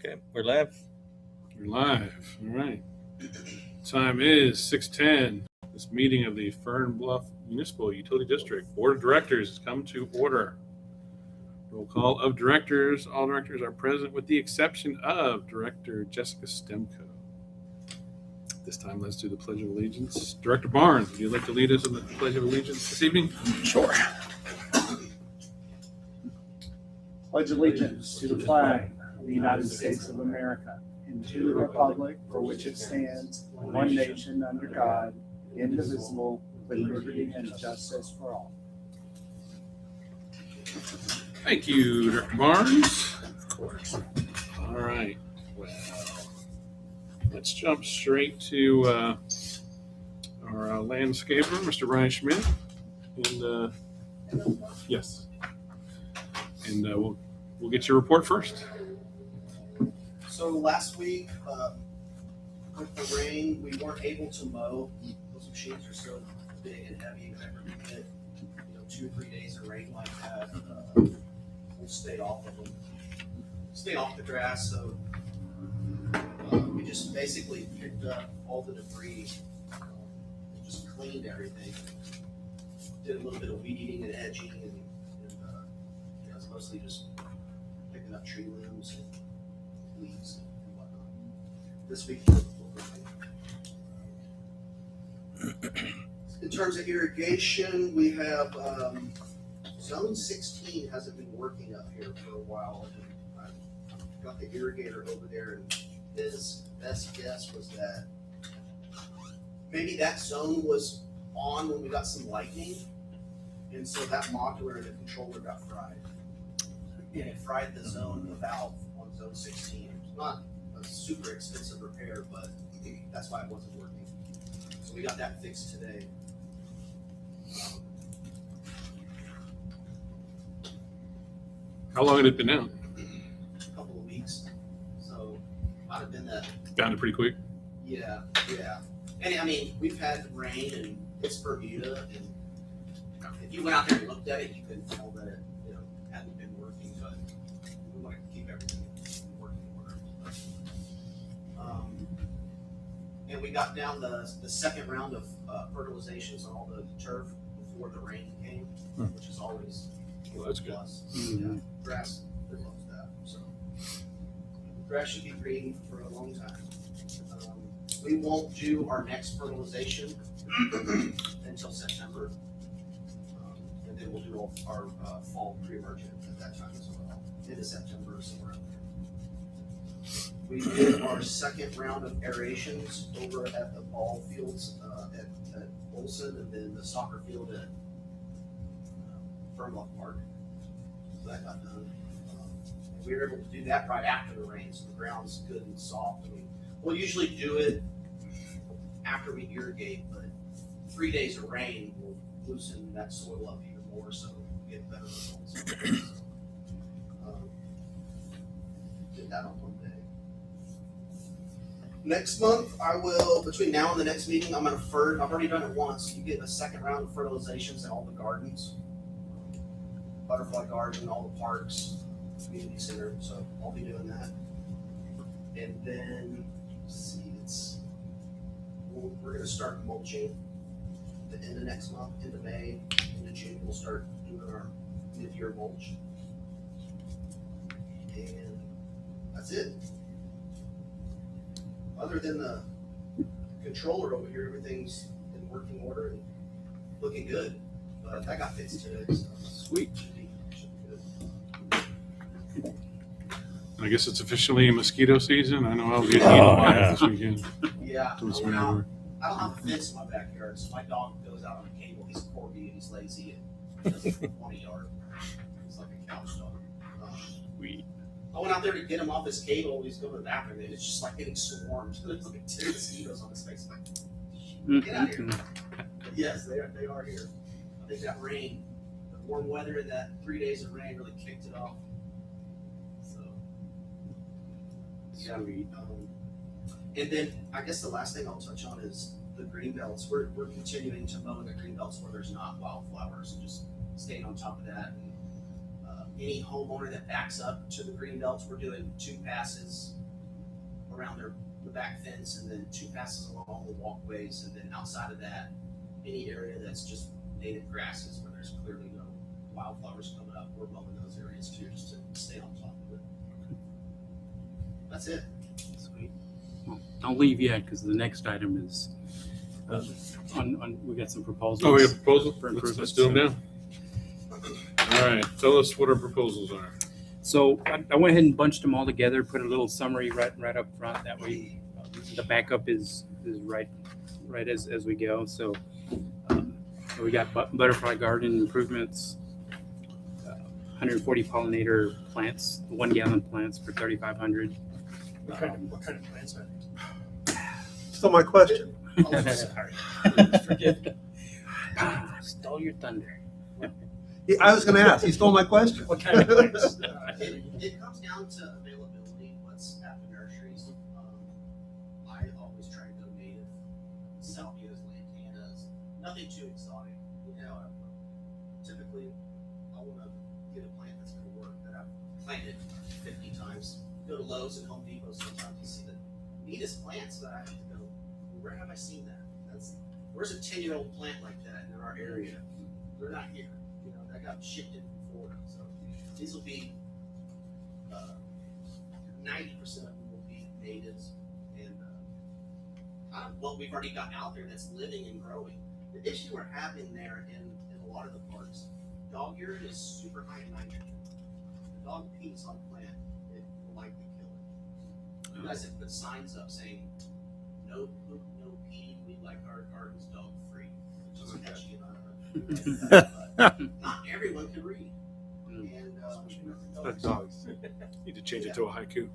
Okay, we're live. We're live. All right. Time is 6:10. This meeting of the Fern Bluff Municipal Utility District Board of Directors has come to order. Roll call of directors. All directors are present with the exception of Director Jessica Stemko. This time, let's do the Pledge of Allegiance. Director Barnes, would you like to lead us in the Pledge of Allegiance this evening? Sure. Pledge allegiance to the flag of the United States of America and to the republic for which it stands, one nation under God, indivisible, with liberty and justice for all. Thank you, Director Barnes. Of course. All right. Well, let's jump straight to our landscaper, Mr. Ryan Schmidt. And yes. And we'll get your report first. So last week, with the rain, we weren't able to mow. Those machines are so big and heavy. Whenever we get 2 or 3 days of rain like that, we'll stay off of them, stay off the grass. So we just basically picked up all the debris, and just cleaned everything. Did a little bit of weed eating and edging, and it's mostly just picking up tree limbs and leaves and whatnot. This week, in terms of irrigation, we have zone 16 hasn't been working up here for a while. And I've got the irrigator over there, and his best guess was that maybe that zone was on when we got some lightning, and so that modular and the controller got fried. And it fried the zone, the valve on zone 16. It's not a super expensive repair, but that's why it wasn't working. So we got that fixed today. How long had it been out? A couple of weeks. So might have been that. Found it pretty quick. Yeah. And I mean, we've had rain and it's Bermuda, and if you went out there and looked at it, you couldn't tell that it hadn't been working, but we want to keep everything in working order. And we got down the second round of fertilizations on all the turf before the rain came, which is always Well, that's a good. plus. Mm-hmm. Yeah, grass loves that. So grass should be green for a long time. We won't do our next fertilization until September. And then we'll do all our fall pre-emergent at that time as well, into September or somewhere around there. We did our second round of aerations over at the ball fields at Olson, and then the soccer field at Fern Bluff Park. So that got done. And we were able to do that right after the rain, so the ground's good and soft. I mean, we'll usually do it after we irrigate, but 3 days of rain will loosen that soil up even more, so we get better results. Did that on one day. Next month, I will, between now and the next meeting, I'm going to I've already done it once. You get a second round of fertilizations in all the gardens. Butterfly Garden, all the parks, community center, so I'll be doing that. And then, let's see, we're going to start mulching at the end of next month, into May, into June, we'll start doing our mid-year mulch. And that's it. Other than the controller over here, everything's in working order and looking good. But that got fixed today, so Sweet. should be good. I guess it's officially mosquito season. I know I was getting eaten alive this weekend. Yeah, It was I went out. whenever. I don't have a fence in my backyard, so my dog goes out on a cable. He's a corgi and he's lazy and doesn't want a yard. He's like a couch dog. Sweet. I went out there to get him off his cable. He's going to the bathroom, and it's just like getting swarmed. There's like 10 mosquitoes on his face. I'm like, get out of here. But yes, they are here. I think that rain, the warm weather, and that 3 days of rain really kicked it off. So, yeah. Sweet. And then I guess the last thing I'll touch on is the green belts. We're continuing to mow the green belts where there's not wildflowers, and just staying on top of that. And Any homeowner that backs up to the green belts, we're doing 2 passes around the back fence and then 2 passes along all the walkways. And then outside of that, any area that's just native grasses where there's clearly no wildflowers coming up, we're mowing those areas too, just to stay on top of it. That's it. Sweet. Well, don't leave yet, because the next item is we got some proposals. Oh, we have proposals? For Let's do them now. All right, tell us what our proposals are. So I went ahead and bunched them all together, put a little summary right up front. That way, the backup is right as we go. So we got butterfly garden improvements, 140 pollinator plants, 1 gallon plants for $3,500. What kind of plants are they? Still my question. Sorry. Forget. Stole your thunder. I was going to ask. You stole my question. What kind of plants? It comes down to availability, what's at the nurseries. I always try to go native, salvias, lantanas, nothing too exotic. You know, typically I want to get a plant that's going to work that I've planted 50 times. Go to Lowe's and Home Depot sometimes, you see the neatest plants that I have to go, where have I seen that? Where's a 10-year-old plant like that in our area? They're not here. You know, that got shipped in from Florida. So these will be 90% of them will be natives, and what we've already got out there that's living and growing. The issue we're having there in a lot of the parks, dog urine is super high in nitrogen. The dog pees on a plant, it will likely kill it. You guys have put signs up saying, no poop, no pee, we like our gardens dog free, which is catchy but not everyone can read. And Dogs. Need to change it to a haiku.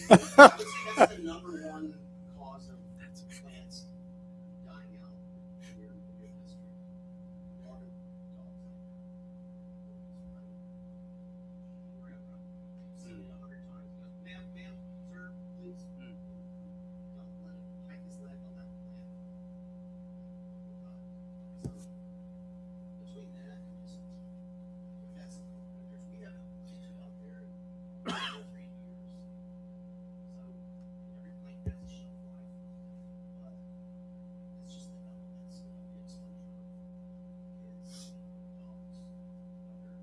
that's the number one cause of plants dying out in your district. Water, dogs. Seen it 100 times. Ma'am, sir, please. Don't let it hike his leg on that plant. So between that and just we've had some winters. We haven't planted out there in 2 or 3 years. So every plant has a shelf life. But it's just the elements of the exposure of kids, dogs, other.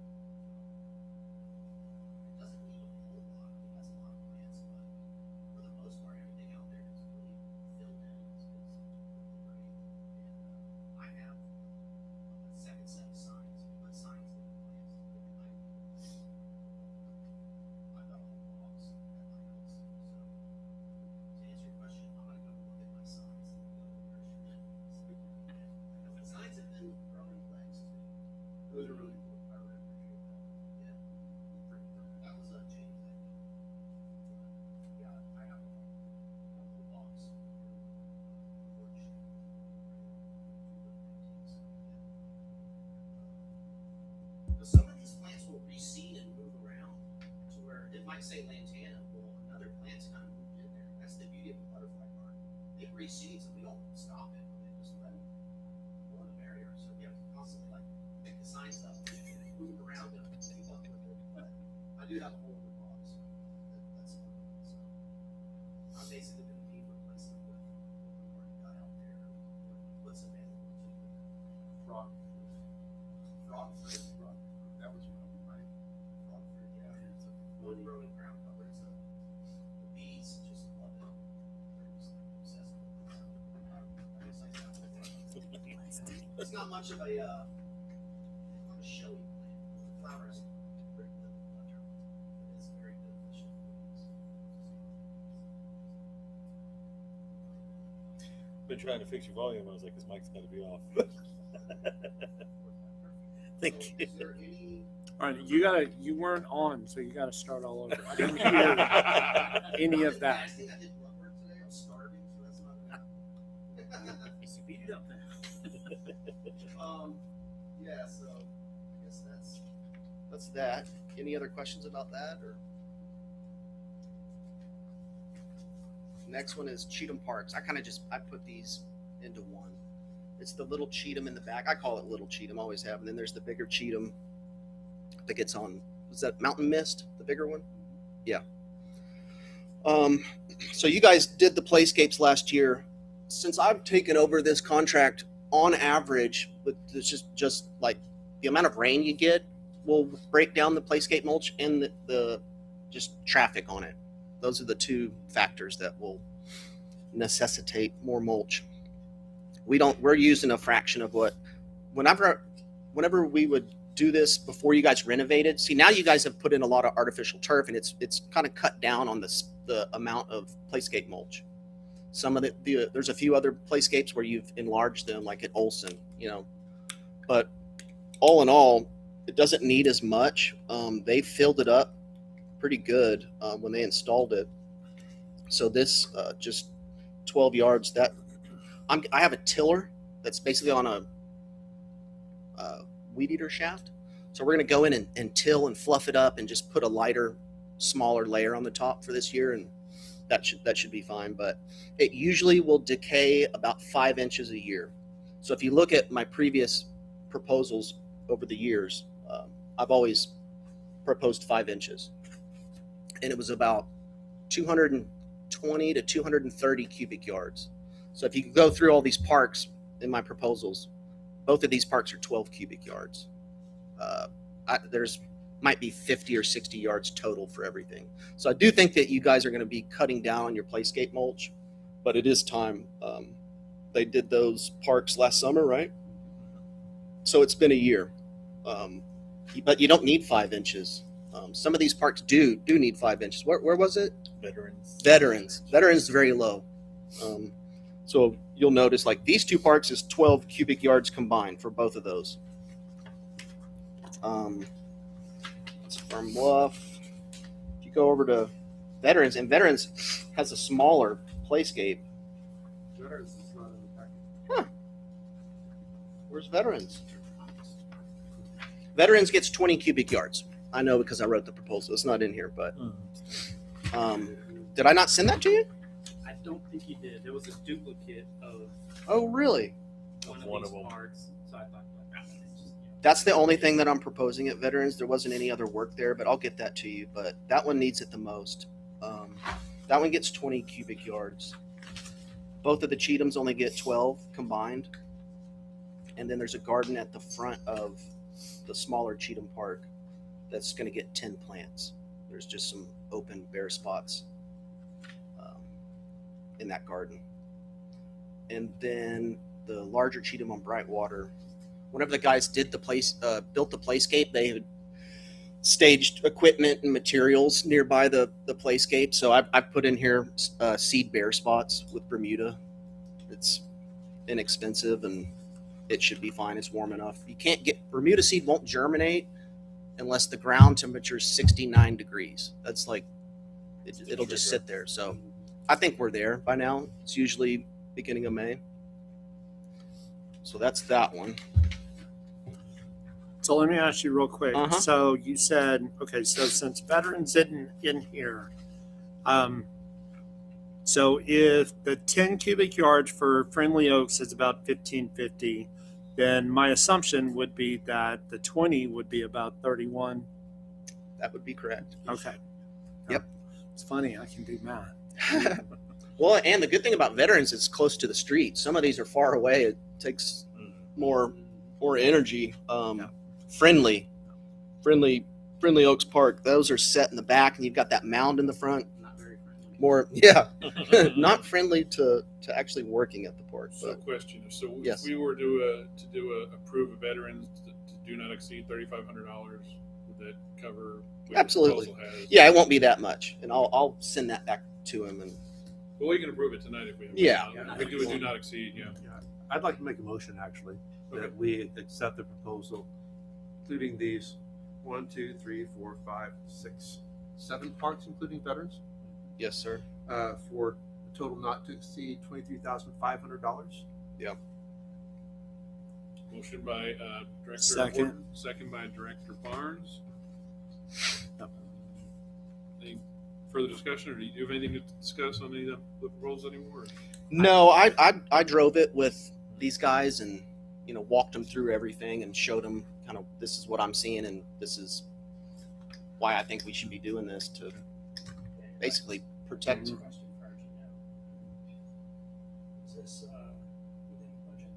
It doesn't need a whole lot. It has a lot of plants, but for the most part, everything out there is really filled in. It's great. And I have a second set of signs. We put signs in the plants. I've got a whole box at my house. So to answer your question, I'm gonna go look at my signs and go to the nursery. Because the signs have been growing legs too. Those are really cool. I really appreciate that. Yeah. That was a change that. Yeah, I have a whole box. But some of these plants will reseed and move around to where it might say lantana, well, another plant's kind of moved in there. That's the beauty of the butterfly garden. It reseeds and we don't stop it. We just let it go in the barrier. So we have to constantly like pick the signs up and move around it and keep up with it. But I do have a whole other box. That's one of them. So I'm basically going to be replacing it with what we've already got out there, what's available to you. Frog. Frog fruit. That was right. Frog fruit, yeah. It's a wood growing ground cover. It's the bees just love it. They're just like obsessed with it. So I guess I got it. It's not much of a not a showy plant. The flowers are pretty good. It is very beneficial for bees. Been trying to fix your volume. I was like, this mic's got to be off. Thank So you. is there any All right, you weren't on, so you gotta start all over. I didn't hear any of that. I think I did blood work today. I was starving, so that's not bad. Speed it up then. Yeah, so I guess that's that. Any other questions about that or? Next one is Cheatham Parks. I put these into one. It's the little Cheatham in the back. I call it little Cheatham, always have. And then there's the bigger Cheatham that gets on. Was that Mountain Mist, the bigger one? Yeah. So you guys did the playscapes last year. Since I've taken over this contract, on average, with just like the amount of rain you get will break down the playscape mulch and the just traffic on it. Those are the two factors that will necessitate more mulch. We're using a fraction of what, whenever we would do this before you guys renovated. See, now you guys have put in a lot of artificial turf, and it's kind of cut down on the amount of playscape mulch. Some of there's a few other playscapes where you've enlarged them, like at Olson, but all in all, it doesn't need as much. They filled it up pretty good when they installed it. So this just 12 yards. That I have a tiller that's basically on a weed eater shaft. So we're going to go in and till and fluff it up and just put a lighter, smaller layer on the top for this year, and that should be fine. But it usually will decay about 5 inches a year. So if you look at my previous proposals over the years, I've always proposed 5 inches, and it was about 220 to 230 cubic yards. So if you go through all these parks in my proposals, both of these parks are 12 cubic yards. There's might be 50 or 60 yards total for everything. So I do think that you guys are going to be cutting down on your playscape mulch, but it is time. They did those parks last summer, right? So it's been a year. But you don't need 5 inches. Some of these parks do need 5 inches. Where was it? Veterans is very low. So you'll notice like these two parks is 12 cubic yards combined for both of those. It's Fern Bluff. If you go over to Veterans, and Veterans has a smaller playscape. Veterans is not in the package. Huh. Where's Veterans? Veterans gets 20 cubic yards. I know because I wrote the proposal. It's not in here, but did I not send that to you? I don't think you did. There was a duplicate of Oh, really? one of these parts, so I thought, it's just, That's the only thing that I'm proposing at Veterans. There wasn't any other work there, but I'll get that to you. But that one needs it the most. That one gets 20 cubic yards. Both of the Cheathams only get 12 combined. And then there's a garden at the front of the smaller Cheatham Park that's going to get 10 plants. There's just some open bare spots in that garden. And then the larger Cheatham on Brightwater, whenever the guys did built the playscape, they had staged equipment and materials nearby the playscape. So I've put in here seed bare spots with Bermuda. It's inexpensive and it should be fine. It's warm enough. You can't get Bermuda seed won't germinate unless the ground temperature is 69 degrees. That's like it'll just sit there. So I think we're there by now. It's usually beginning of May. So that's that one. So let me ask you real quick. Uh-huh. So you said, okay, so since Veterans isn't in here, so if the 10 cubic yards for Friendly Oaks is about 1550, then my assumption would be that the 20 would be about 31. That would be correct. Okay. Yep. It's funny, I can do math. Well, and the good thing about Veterans is close to the street. Some of these are far away. It takes more energy. Friendly Oaks Park. Those are set in the back, and you've got that mound in the front. not very friendly. More, yeah, not friendly to actually working at the park. So, But question: So, Yes. if we were to approve a veterans to do not exceed $3,500, would that cover? What the Absolutely. proposal has? yeah, it won't be that much, and I'll send that back to him. And Well, we can approve it tonight if we have. Yeah. We do not exceed. Yeah. I'd like to make a motion actually that we accept the proposal, including these 1, 2, 3, 4, 5, 6, 7 parks, including veterans, yes, sir. for a total not to exceed $23,500. Motion by Director Second. Horton, second by Director Barnes. Any further discussion, or do you have anything to discuss on any of the proposals anymore? No, I drove it with these guys and walked them through everything and showed them kind of this is what I'm seeing and this is why I think we should be doing this to basically protect. Question for Archie now. Is this within budget?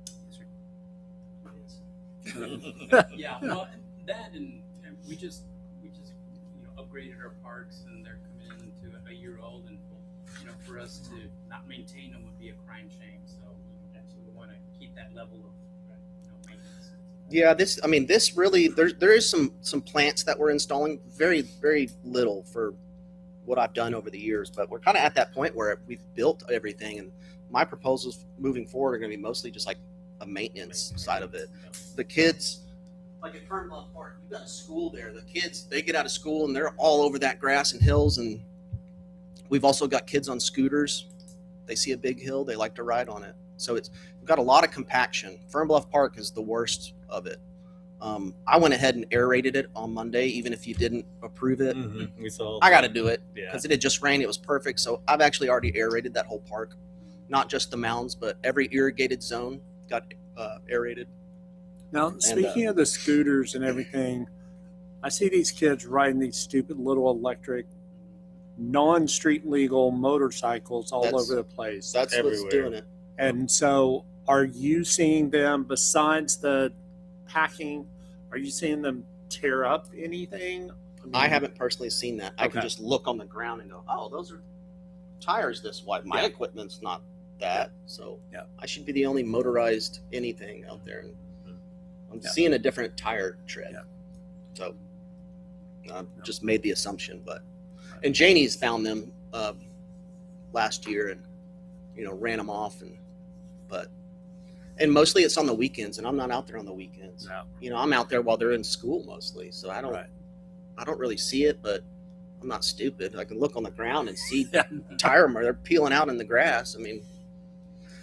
It is. Yeah, well, that and we just upgraded our parks, and they're coming into a year old, and for us to not maintain them would be a crying shame. So we want to keep that level of maintenance. Yeah, this really there is some plants that we're installing, very very little for what I've done over the years, but we're kind of at that point where we've built everything, and my proposals moving forward are going to be mostly just like a maintenance side of it. The kids, like at Fern Bluff Park, you've got a school there. The kids, they get out of school and they're all over that grass and hills, and we've also got kids on scooters. They see a big hill, they like to ride on it. So we've got a lot of compaction. Fern Bluff Park is the worst of it. I went ahead and aerated it on Monday, even if you didn't approve it. We saw. I got to do it Yeah. because it had just rained. It was perfect. So I've actually already aerated that whole park, not just the mounds, but every irrigated zone got aerated. Now, speaking of the scooters and everything, I see these kids riding these stupid little electric, non-street legal motorcycles all That's- over the place. That's what's Everywhere. doing it. And so, are you seeing them, besides the packing, are you seeing them tear up anything? I haven't personally seen that. I can Okay. just look on the ground and go, oh, those are tires this wide. My Yeah. equipment's not that. So Yeah. I should be the only motorized anything out there. And I'm Yeah. seeing a different tire tread. Yeah. So I just made the assumption. And Janie's found them last year and, ran them off. And mostly it's on the weekends, and I'm not out there on the weekends. No. I'm out there while they're in school mostly. So I don't really see it, but I'm not stupid. I can look on the ground and see tire marks. They're peeling out in the grass.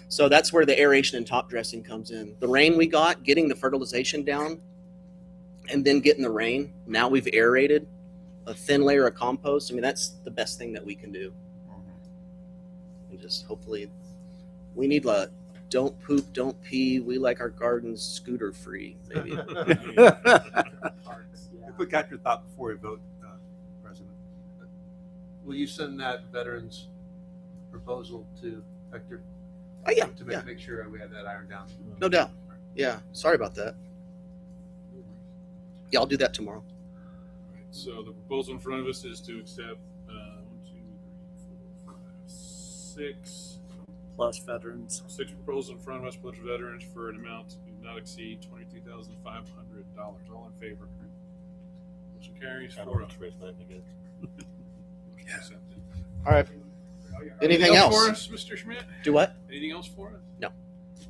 So that's where the aeration and top dressing comes in. The rain we got, getting the fertilization down, and then getting the rain. Now we've aerated a thin layer of compost. That's the best thing that we can do. And just hopefully, we need don't poop, don't pee. We like our gardens scooter free, maybe. Parks, yeah. If we got your thought before we vote, President, will you send that veterans proposal to Hector Oh yeah, to yeah, make sure we have that ironed down? no doubt. Yeah, sorry about that. Yeah, I'll do that tomorrow. Right, so the proposal in front of us is to accept Plus veterans. six proposals in front of us, plus veterans for an amount to not exceed $23,500. All in favor? Motion carries. I don't 4-0. want to raise my hand again. Motion accepted. All right. Anything else? for us, Mr. Schmidt? Do what? Anything else for us? No.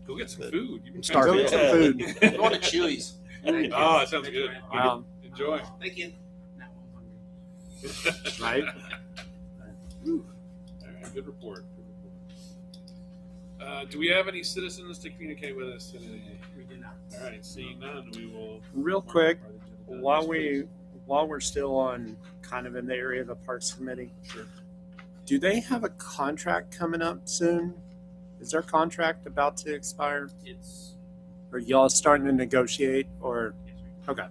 Go get some Good. food. You've been Starving. Go get some food. I'm going to Chewy's. Oh, that sounds good. Wow. Enjoy. Thank you. Now I'm hungry. Right? All right, good report. Do we have any citizens to communicate with us today? We did not. All right, seeing none, we will. Real quick, while we're still on kind of in the area of the Parks Committee, Sure. do they have a contract coming up soon? Is their contract about to expire? It's Are y'all starting to negotiate? Or okay,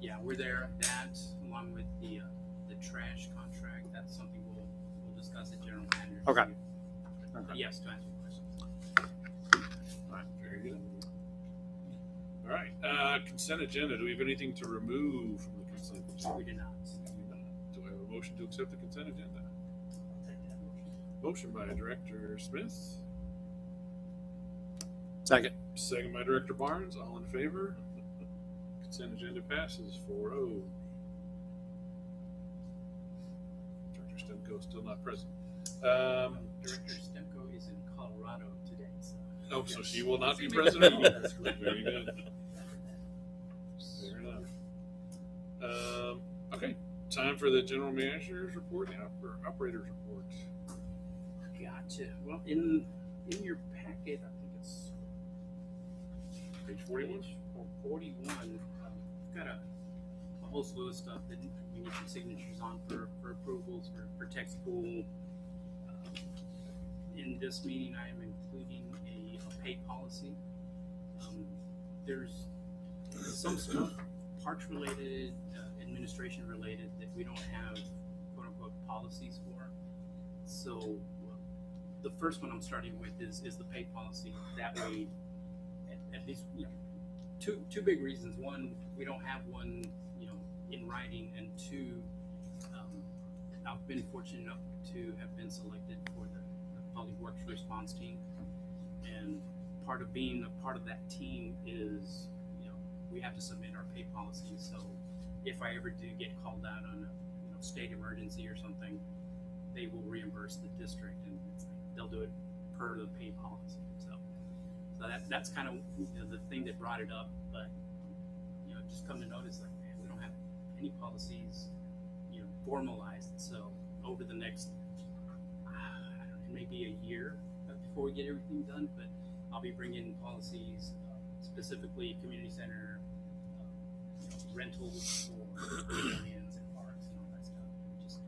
yeah, we're there at that, along with the trash contract. That's something we'll discuss at general manager. Okay. But yes, to answer your question. Very good. All right, consent agenda. Do we have anything to remove from the consent agenda? We did not. Do I have a motion to accept the consent agenda? Motion by Director Smith, second. second by Director Barnes. All in favor? Consent agenda passes 4-0. Director Stemko still not present. Director Stemko is in Colorado today. So she will not be present at all. That's correct. Very good. Fair enough. Okay, time for the general manager's report and the operator's report. Gotcha. Well, in your packet, I think it's Page 41. 41. We've got a whole slew of stuff that we need some signatures on for approvals for tech school. In this meeting, I am including a pay policy. There's some stuff, parks related, administrative administration related that we don't have quote unquote policies for. So the first one I'm starting with is the pay policy. That way, at least, you know, two big reasons. One, we don't have one, you know, in writing, and two, I've been fortunate enough to have been selected for the public works response team, and part of being a part of that team is, you know, we have to submit our pay policy. So if I ever do get called out on a, you know, state emergency or something, they will reimburse the district, and it's like they'll do it per the pay policy. So that's kind of, you know, the thing that brought it up. But, you know, just come to notice, like, man, we don't have any policies, you know, formalized. So over the next, I don't know, maybe a year before we get everything done, but I'll be bringing policies, specifically community center, you know, rentals for pavilions and parks and all that stuff. And just,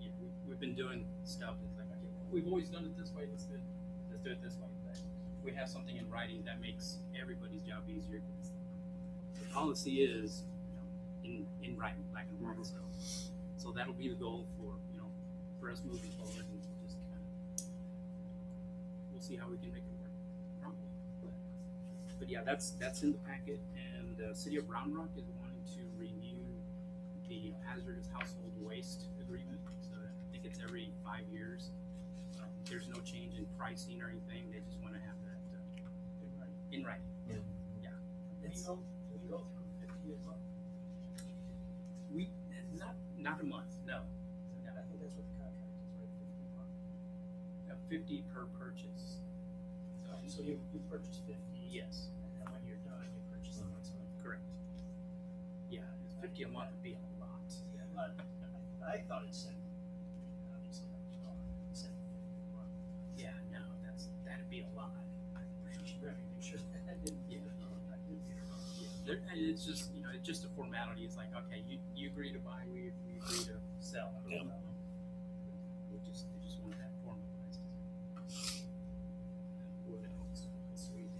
you know, we've been doing stuff. It's like, okay, well, we've always done it this way. Let's do it this way. But if we have something in writing, that makes everybody's job easier. Because the policy is, you know, in writing, black and white. So that'll be the goal for, you know, for us moving forward, and just kind of, we'll see how we can make it work. Probably. But yeah, that's in the packet. And City of Round Rock is wanting to renew the hazardous household waste agreement. So I think it's every 5 years. There's no change in pricing or anything. They just want to have that in writing. Yeah. It's, Do we go through 50 a month? we not a month. No. I think that's what the contract is, right? 50 a month. 50 per purchase. So you purchase 50. Yes. And when you're done, you purchase the next one. Correct. Yeah, 50 a month would be a lot. Yeah, but I thought it said, obviously, it said 50 a month. Yeah, no, that'd be a lot. You should really make sure that I didn't get it wrong. I didn't get it wrong. And it's just, you know, it's just a formality. It's like, okay, you agree to buy, we agree to sell. Yeah. They just want that formalized. What else? Sweet.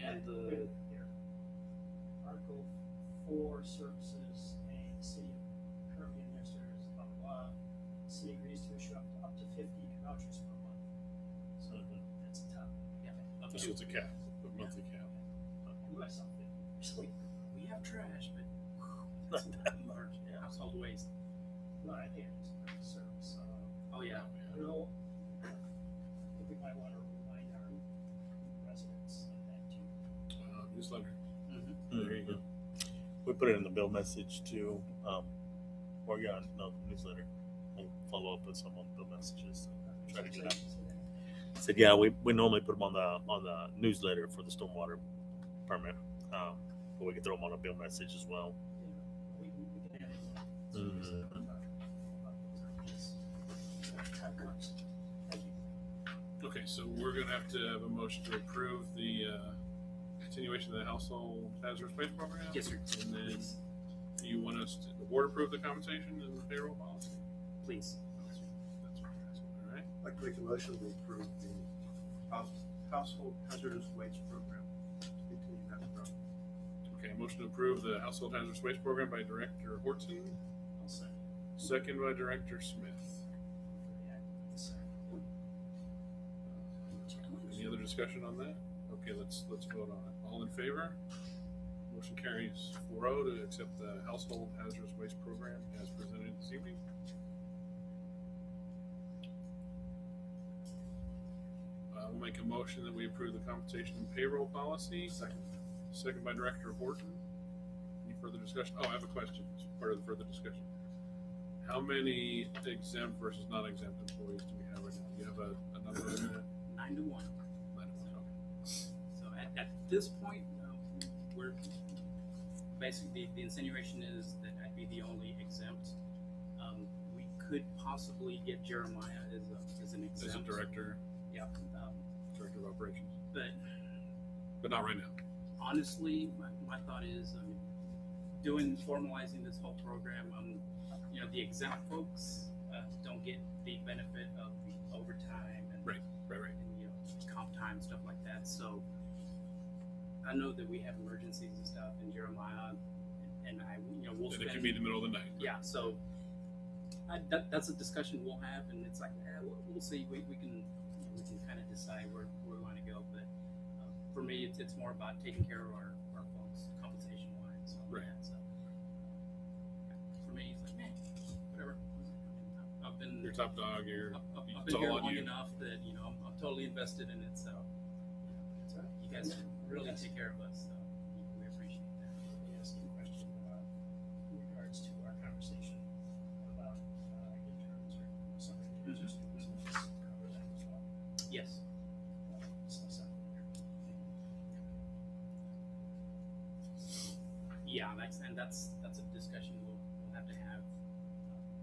And the Here. Article 4 services, a city currently administers, blah, blah, blah. The city agrees to issue up to 50 vouchers per month. So that's a top. yeah, up So to, it's a cap, a monthly cap. I myself, actually, we have trash, but Not that much, yeah, household waste. no, I think it's a great service. Oh yeah. I don't know, I think we might want to remind our residents of that too. Newsletter. Mm-hmm. There you go. We put it in the bill message too, or yeah, no, newsletter. We'll follow up with some on bill messages. Try to get out. Said yeah, we normally put them on the newsletter for the stormwater permit, but we can throw them on a bill message as well. We can add it. Mhm. Time comes. Thank you. Okay, so we're gonna have to have a motion to approve the continuation of the household hazardous waste program. Yes, sir. And then Please. do you want us to, the board approve the compensation and the payroll policy? Please. That's what I'm asking, all right? I'd like to make a motion to approve the household hazardous waste program. Continue that program. Okay, motion to approve the household hazardous waste program by Director Horton, I'll second. second by Director Smith. Any other discussion on that? Okay, let's vote on it. All in favor? Motion carries 4-0 to accept the household hazardous waste program as presented this evening. We'll make a motion that we approve the compensation and payroll policy. Second by Director Horton. Any further discussion? Oh, I have a question as part of the further discussion. How many exempt versus non-exempt employees do we have right now? Do you have a number in that? 9 to 1. So at this point, we're basically, the insinuation is that I'd be the only exempt. We could possibly get Jeremiah as an exempt. As a director, Yeah. director of operations, But not right now. honestly, my thought is, formalizing this whole program, you know, the exempt folks don't get the benefit of the overtime and Right. and, you know, comp time, stuff like that. So I know that we have emergencies and stuff, and Jeremiah and we'll And it spend. could be in the middle of the night. Yeah, so that's a discussion we'll have, and it's like, we'll see. We can kind of decide where we want to go, but for me, it's more about taking care of our folks compensation wise. So, Right. yeah, so for me, it's like, man, whatever. I've been Your top dog, I've it's been all here on long you. enough that I'm totally invested in it. So you guys really take care of us. So we appreciate that. Let me ask you a question in regards to our conversation about interns or some interns or students. We'll just cover that as well. Yes. Discuss that later. Yeah, that's a discussion we'll have to have.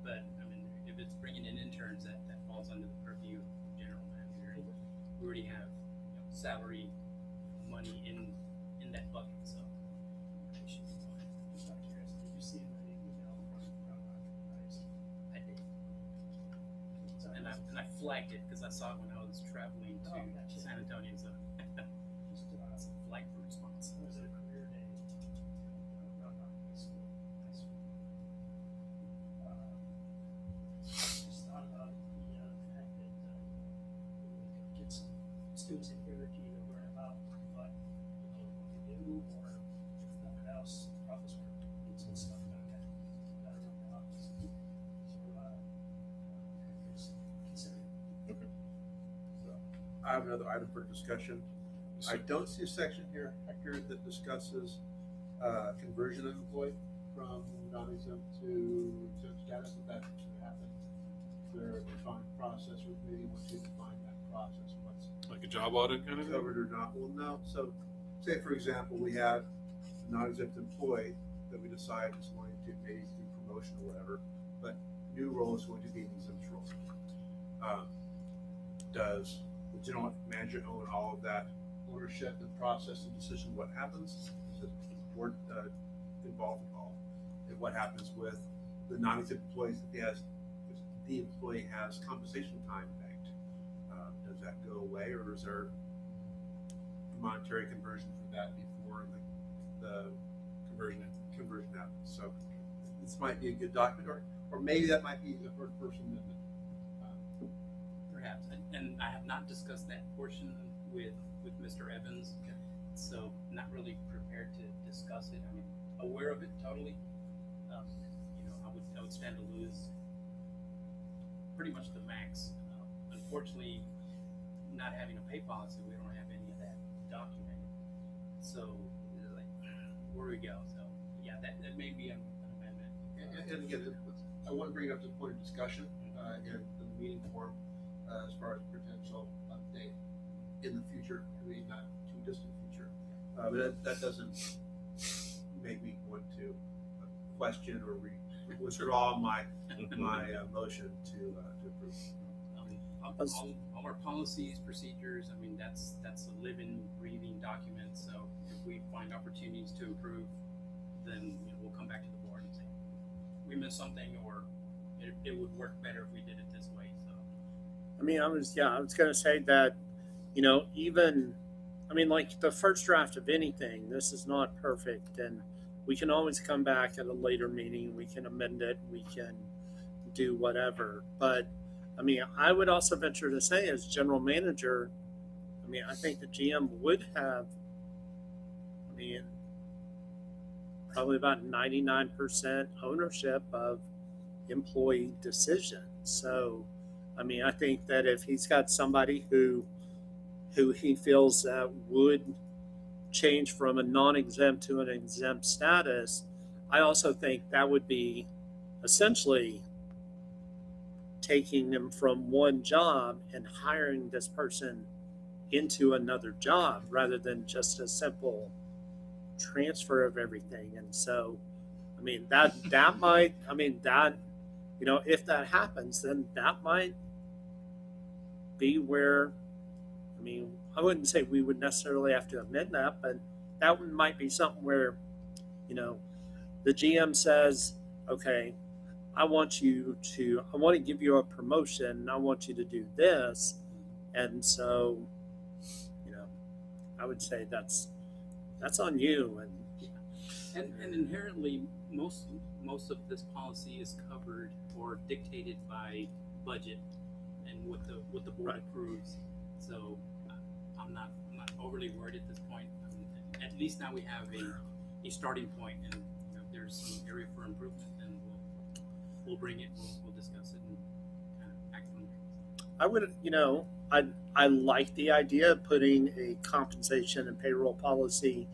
But I mean, if it's bringing in interns, that falls under the purview of general manager. We already have salary money in that bucket, so it should be fine. Just out of curiosity, did you see the email from guys? I did, and I flagged it because I saw it when I was traveling to Gotcha. San Antonio. So Just flag for response. was it a career day? Rock High School. Just thought about the fact that we could get some students in here to either learn about what we do, or if nothing else, office work, and some stuff like that around the office. So just consider it. I have another item for discussion. I don't see a section here, Hector, that discusses conversion of employee from non-exempt to exempt status. If that should happen, is there a defined process, or maybe once you define that process, what's Like a job audit kind of thing? covered or not? Well, no. So, say for example, we have a non-exempt employee that we decide is going to maybe through promotion or whatever, but new role is going to be an exempt role. Does the general manager own all of that ownership and process and decision what happens? Is the board involved at all? And what happens with the non-exempt employees that the employee has compensation time banked? Does that go away, or is there monetary conversion for that before the conversion happens? So this might be a good document, or maybe that might be the first amendment. Perhaps, and I have not discussed that portion with Mr. Evans, so not really prepared to discuss it. I mean, aware of it totally. I would stand to lose pretty much the max. Unfortunately, not having a pay policy, we don't have any of that documented. So, like, where do we go? So, yeah, that may be an amendment. And again, I want to bring it up to the point of discussion in the meeting form as far as potential update in the future, maybe not too distant future. But that doesn't make me want to question or withdraw my motion to approve. All our policies, procedures, I mean, that's a living, breathing document. So if we find opportunities to improve, then we'll come back to the board and say, we missed something, or it would work better if we did it this way. So I mean, I was going to say that, like the first draft of anything, this is not perfect, and we can always come back at a later meeting. We can amend it. We can do whatever. But I mean, I would also venture to say, as general manager, I think the GM would have, probably about 99% ownership of employee decisions. So, I think that if he's got somebody who he feels that would change from a non-exempt to an exempt status, I also think that would be essentially taking them from one job and hiring this person into another job rather than just a simple transfer of everything. And so, that might, if that happens, then that might be where, I wouldn't say we would necessarily have to amend that, but that one might be something where, the GM says, okay, I want to give you a promotion. I want you to do this. And so, I would say that's on you. And And inherently, most of this policy is covered or dictated by budget and what the board Right. approves. So I'm not overly worried at this point. I mean, at least now we have a starting point, and if there's some area for improvement, then we'll bring it. We'll discuss it and kind of act on it. I would, I like the idea of putting a compensation and payroll policy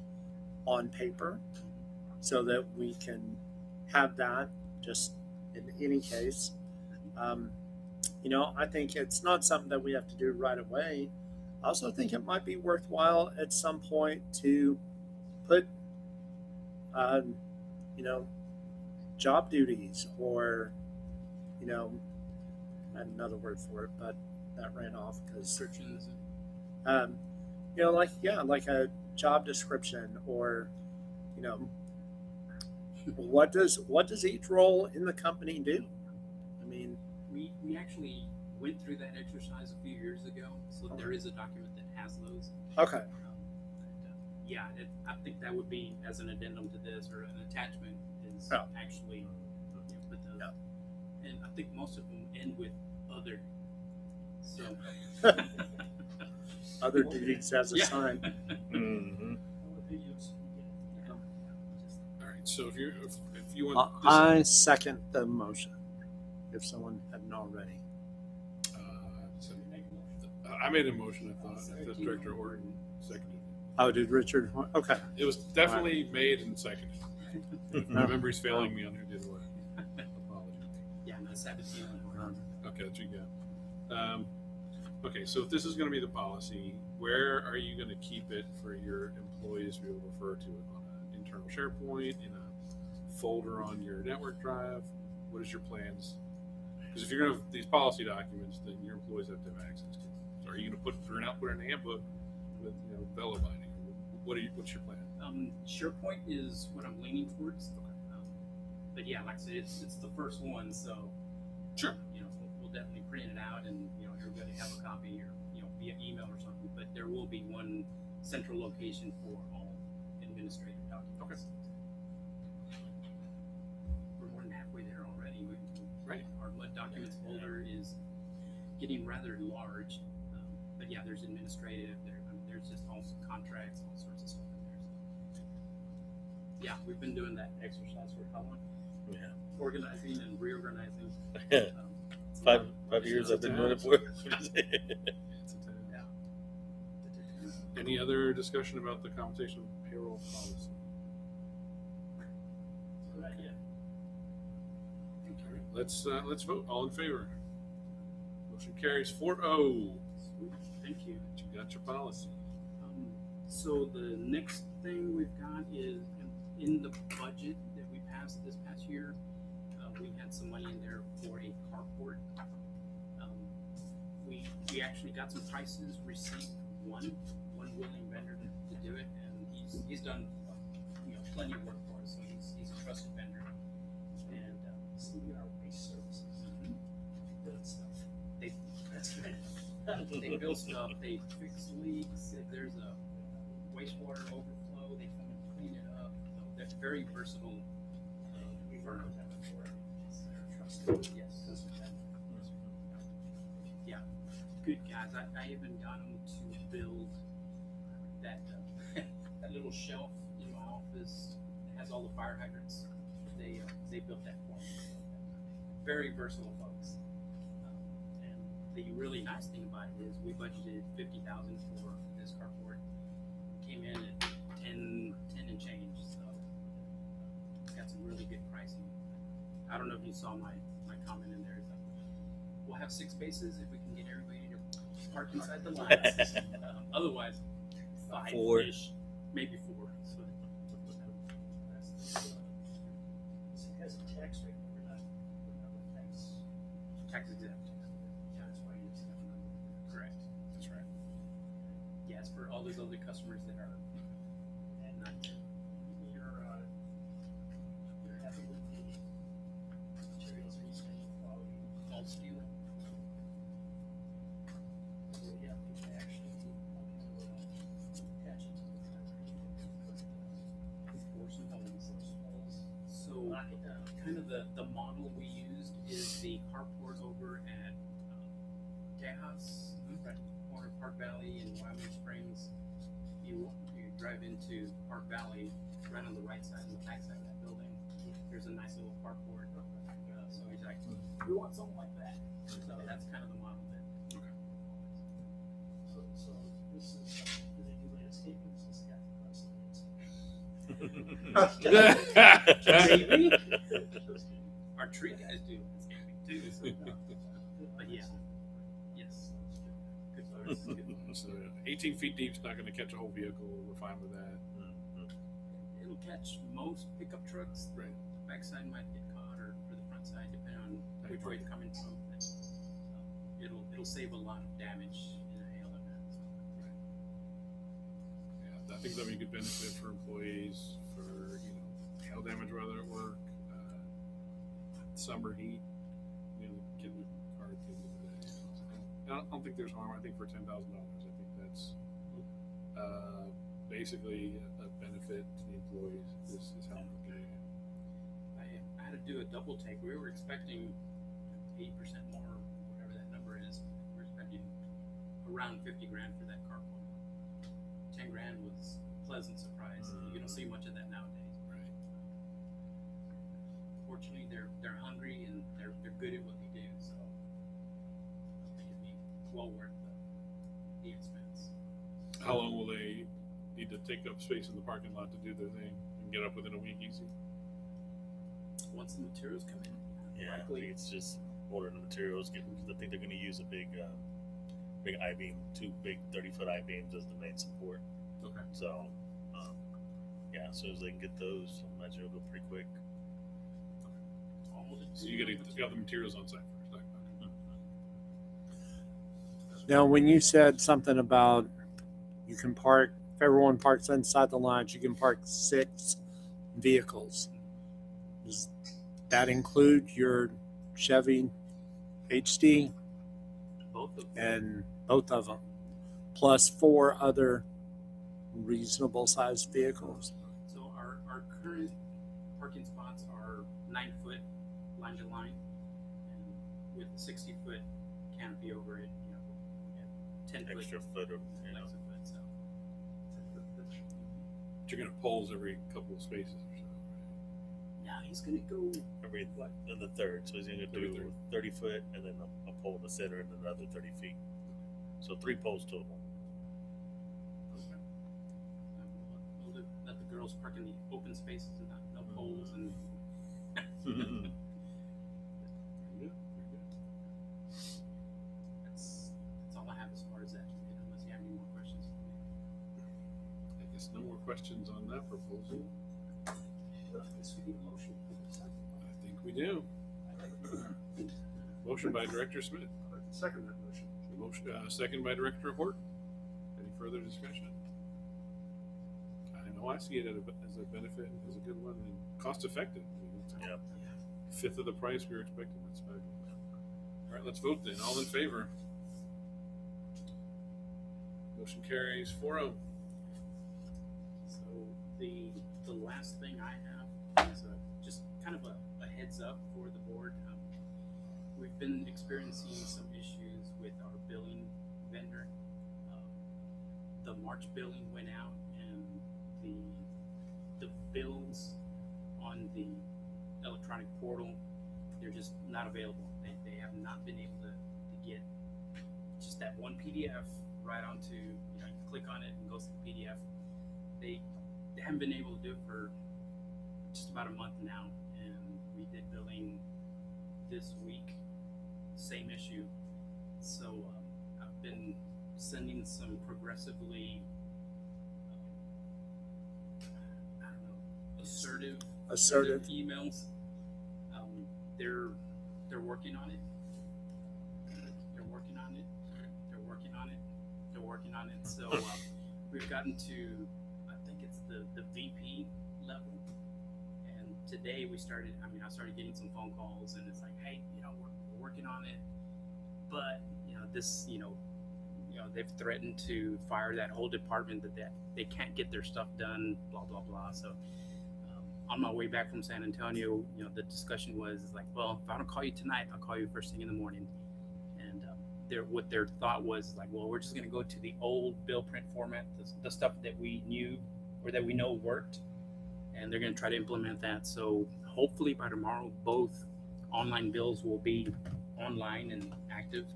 on paper so that we can have that just in any case. I think it's not something that we have to do right away. I also think it might be worthwhile at some point to put, job duties or, I had another word for it, but that ran off because Restrictions. like a job description or what does each role in the company do? I mean, We actually went through that exercise a few years ago, so there is a document that has those. okay, I think that would be as an addendum to this or an attachment is Yeah. actually put those. Yeah. And I think most of them end with other. So other duties as Yeah. assigned. Mm-hmm. What videos we get. All right. So if you want, I second the motion. If someone hadn't already. so, I made a motion. I thought that Director Horton seconded it. Oh, did Richard? Okay. It was definitely made and seconded. My memory's failing me on who did what. Apologies. Yeah, no, 17. Okay, that's what you got. Okay, so if this is going to be the policy, where are you going to keep it for your employees to be able to refer to it on an internal SharePoint, in a folder on your network drive? What is your plans? Because if you're going to have these policy documents, then your employees have to have access to them. So are you going to put an output in a handbook with Velo binding? What's your plan? SharePoint is what I'm leaning towards. But yeah, like I said, it's the first one, so Sure. We'll definitely print it out and everybody have a copy or via email or something. But there will be one central location for all administrative documents. We're more than halfway there already. Right. Our MUD documents folder is getting rather large, but yeah, there's administrative. There's just also contracts, all sorts of stuff in there. So, yeah, we've been doing that exercise for how long? Yeah. Organizing and reorganizing. Yeah. Um, 5 years I've been doing it for. Yeah. Any other discussion about the compensation payroll policy? Good idea. Let's vote. All in favor? Motion carries 4-0. Sweet. Thank you. You got your policy. So the next thing we've got is in the budget that we passed this past year, we had some money in there for a carport. We actually got some prices, received one willing vendor to do it, and he's done plenty of work for us, so he's a trusted vendor. And So we are waste services. Good stuff. that's good. They build stuff, they fix leaks. If there's a wastewater overflow, they come and clean it up. So they're very versatile. We've heard of them before. They're trusted. Yes. Yeah, good guys. I even got them to build that that little shelf in my office. It has all the fire hydrants. They built that for me. Very versatile folks. And the really nice thing about it is we budgeted $50,000 for this carport. Came in at 10 and change. So got some really good pricing. I don't know if you saw my comment in there. We'll have 6 spaces if we can get everybody to park inside the lines. Otherwise, 4. five-ish, maybe 4. So, It has a tax rate, but we're not tax exempt. that's why it's Correct. That's right. Yeah, it's for all those other customers that are not you're happy with the materials are using quality. all steel. So yeah, we can actually attach it to the concrete. Pour some holes. kind of the model we used is the carport over at Tejas, right at the corner of Park Valley and Wyoming Springs. You drive into Park Valley, right on the right side and the back side of that building. There's a nice little carport. So he's like, we want something like that. So that's kind of the model that. So this is, do they do landscaping? This has got Maybe. Our tree guys do landscaping too. So. But yeah, yes. Good for us. So 18 feet deep is not going to catch a whole vehicle. We're fine with that. It'll catch most pickup trucks. Right. The backside might get caught, or the front side, depending on which way you're coming from. But, it'll save a lot of damage in a hail event. Yeah, I think that'd be a good benefit for employees for hail damage weather at work, summer heat. Get moving cars at the end of the day. I don't think there's harm. I think for $10,000, I think that's basically a benefit to the employees. Is how I'm looking at it. I had to do a double take. We were expecting 8% more, whatever that number is. We were expecting around 50 grand for that carport. 10 grand was a pleasant surprise. You don't see much of that nowadays. Right. Fortunately, they're hungry and they're good at what they do. So I think it'd be well worth the expense. How long will they need to take up space in the parking lot to do their thing and get up within a week easy? Once the materials come in. Yeah, I think it's just ordering the materials. I think they're going to use a big I-beam, 2 big 30-foot I-beams as the main support. Okay. So, yeah, as soon as they can get those, I imagine it'll go pretty quick. So you got the materials on site first. Okay. Now, when you said something about you can park, if everyone parks inside the lines, you can park 6 vehicles. Does that include your Chevy HD Both of them. and both of them, plus 4 other reasonable sized vehicles? So our current parking spots are 9 foot line to line, and with a 60-foot canopy over it, we have 10 Extra foot foot, extra foot. So But you're going to polls every couple of spaces or so. now he's gonna go. every in the third. So he's going to do 30 foot and then a pole in the center and then another 30 feet. So 3 poles total. We'll let the girls park in the open spaces and not no poles and. That's all I have as far as that. Unless you have any more questions for me. I guess no more questions on that proposal. I think we do. Motion by Director Smith. I'd like to second that motion. Second by Director Hort. Any further discussion? I know I see it as a benefit, as a good one, and cost effective. It's Yeah. a fifth of the price we were expecting. That's fabulous. All right, let's vote then. All in favor? Motion carries 4-0. So the last thing I have is just kind of a heads up for the board. We've been experiencing some issues with our billing vendor. The March billing went out, and the bills on the electronic portal, they're just not available. They have not been able to get just that one PDF right onto, you click on it and goes to the PDF. They haven't been able to do it for just about a month now, and we did billing this week, same issue. So I've been sending some progressively, I don't know, assertive emails. They're working on it. They're working on it. They're working on it. They're working on it. So we've gotten to, I think it's the VP level. And today I started getting some phone calls, and it's like, hey, we're working on it, but they've threatened to fire that whole department that they can't get their stuff done, blah blah blah. So on my way back from San Antonio, the discussion was like, well, if I don't call you tonight, I'll call you first thing in the morning. And what their thought was like, well, we're just going to go to the old bill print format, the stuff that we knew or that we know worked, and they're going to try to implement that. So hopefully by tomorrow, both online bills will be online and active.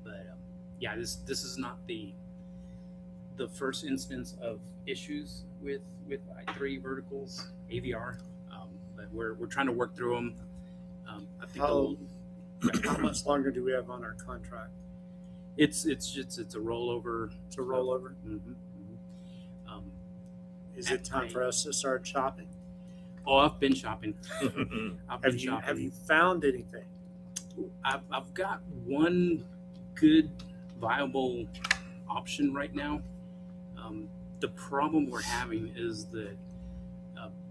But yeah, this is not the first instance of issues with I3 verticals, AVR, but we're trying to work through them. I think How much longer do we have on our contract? it's a rollover. It's a rollover. Mm-hmm. Is it time for us to start shopping? Oh, I've been shopping. Have you found anything? I've got one good viable option right now. The problem we're having is that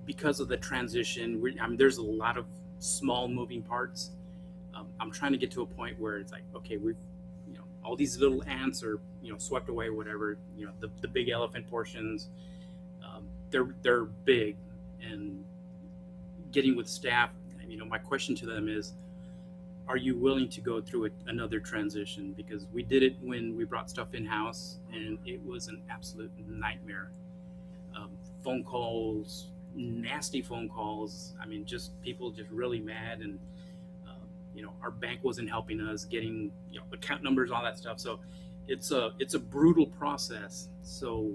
because of the transition, there's a lot of small moving parts. I'm trying to get to a point where it's like, okay, we've, all these little ants are, swept away, whatever, the big elephant portions, they're big, and getting with staff, my question to them is, are you willing to go through another transition? Because we did it when we brought stuff in-house, and it was an absolute nightmare. Phone calls, nasty phone calls. Just people just really mad, and our bank wasn't helping us getting account numbers, all that stuff. So it's a brutal process. So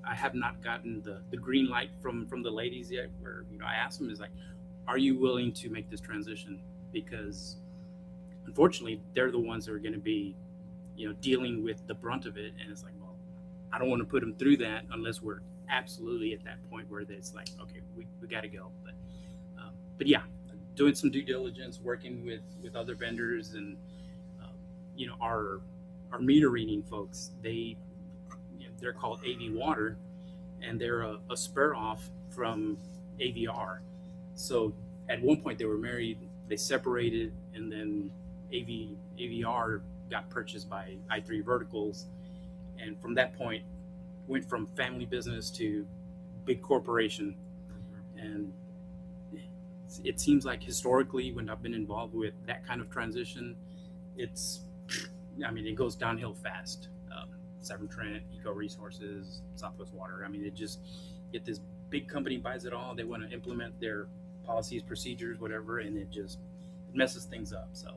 I have not gotten the green light from the ladies yet. Where I asked them, is like, are you willing to make this transition? Because unfortunately, they're the ones that are going to be, dealing with the brunt of it. And it's like, well, I don't want to put them through that unless we're absolutely at that point where it's like, okay, we got to go. But yeah, doing some due diligence, working with other vendors, and our meter reading folks. They're called AV Water, and they're a spur off from AVR. So at one point they were married, they separated, and then AVR got purchased by I3 Verticals, and from that point went from family business to big corporation. And it seems like historically, when I've been involved with that kind of transition, it goes downhill fast. Severn Trent, Eco Resources, Southwest Water. It just get this big company buys it all. They want to implement their policies, procedures, whatever, and it messes things up. So,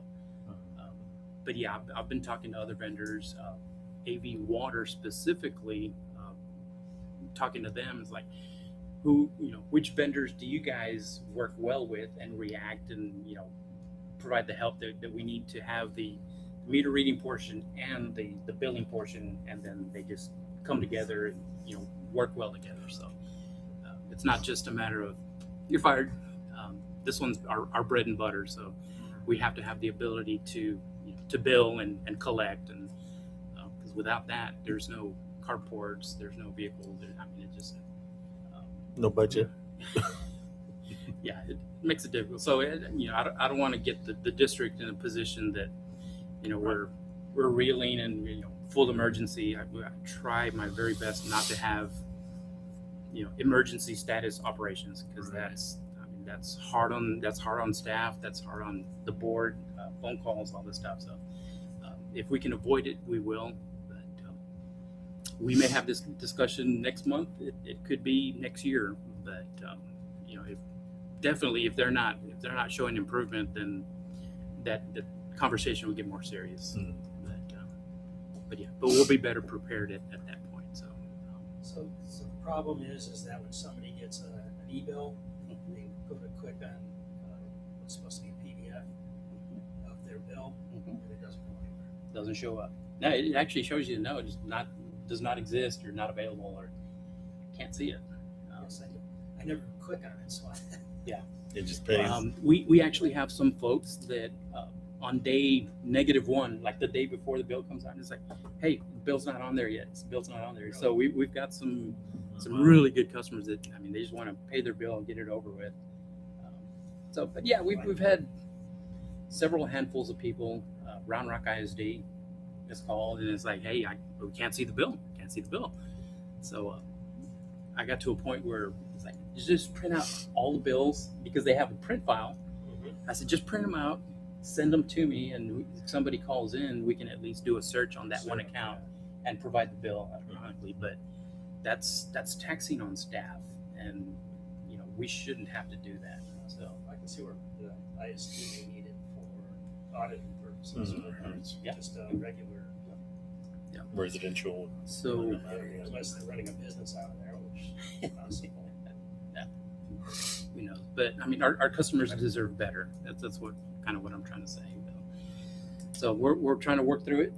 but yeah, I've been talking to other vendors, AV Water specifically, talking to them is like, which vendors do you guys work well with and react and provide the help that we need to have the meter reading portion and the billing portion, and then they just come together and work well together. So it's not just a matter of you're fired. This one's our bread and butter, so we have to have the ability to bill and collect, and because without that, there's no carports, there's no vehicle. It just No budget. yeah, it makes it difficult. So I don't want to get the district in a position that we're reeling and full emergency. I try my very best not to have emergency status operations, because that's hard on staff, that's hard on the board, phone calls, all this stuff. So if we can avoid it, we will. But we may have this discussion next month. It could be next year. But if they're not showing improvement, then that the conversation will get more serious. But we'll be better prepared at that point. So the problem is that when somebody gets an e-bill, they go to click on what's supposed to be a PDF of their bill, and it doesn't go anywhere. Doesn't show up. No, it actually shows you no, it does not exist, or not available, or can't see it. Yes, I never click on it, so It just pays. We actually have some folks that on day -1, like the day before the bill comes out, it's like, hey, the bill's not on there yet. The bill's not on there. So we've got some really good customers that they just want to pay their bill and get it over with. But yeah, we've had several handfuls of people. Round Rock ISD is called, and it's like, hey, we can't see the bill. Can't see the bill. So I got to a point where it's like, like, just print out all the bills because they have a print file. I said, just print them out, send them to me, and if somebody calls in, we can at least do a search on that one account and provide the bill electronically. But that's taxing on staff, and we shouldn't have to do that. So I can see where the ISD may need it for auditing purposes, or Yeah. just a regular, Residential. so unless they're running a business out of there, which is possible. but I mean, our customers deserve better. That's what I'm trying to say. So we're trying to work through it.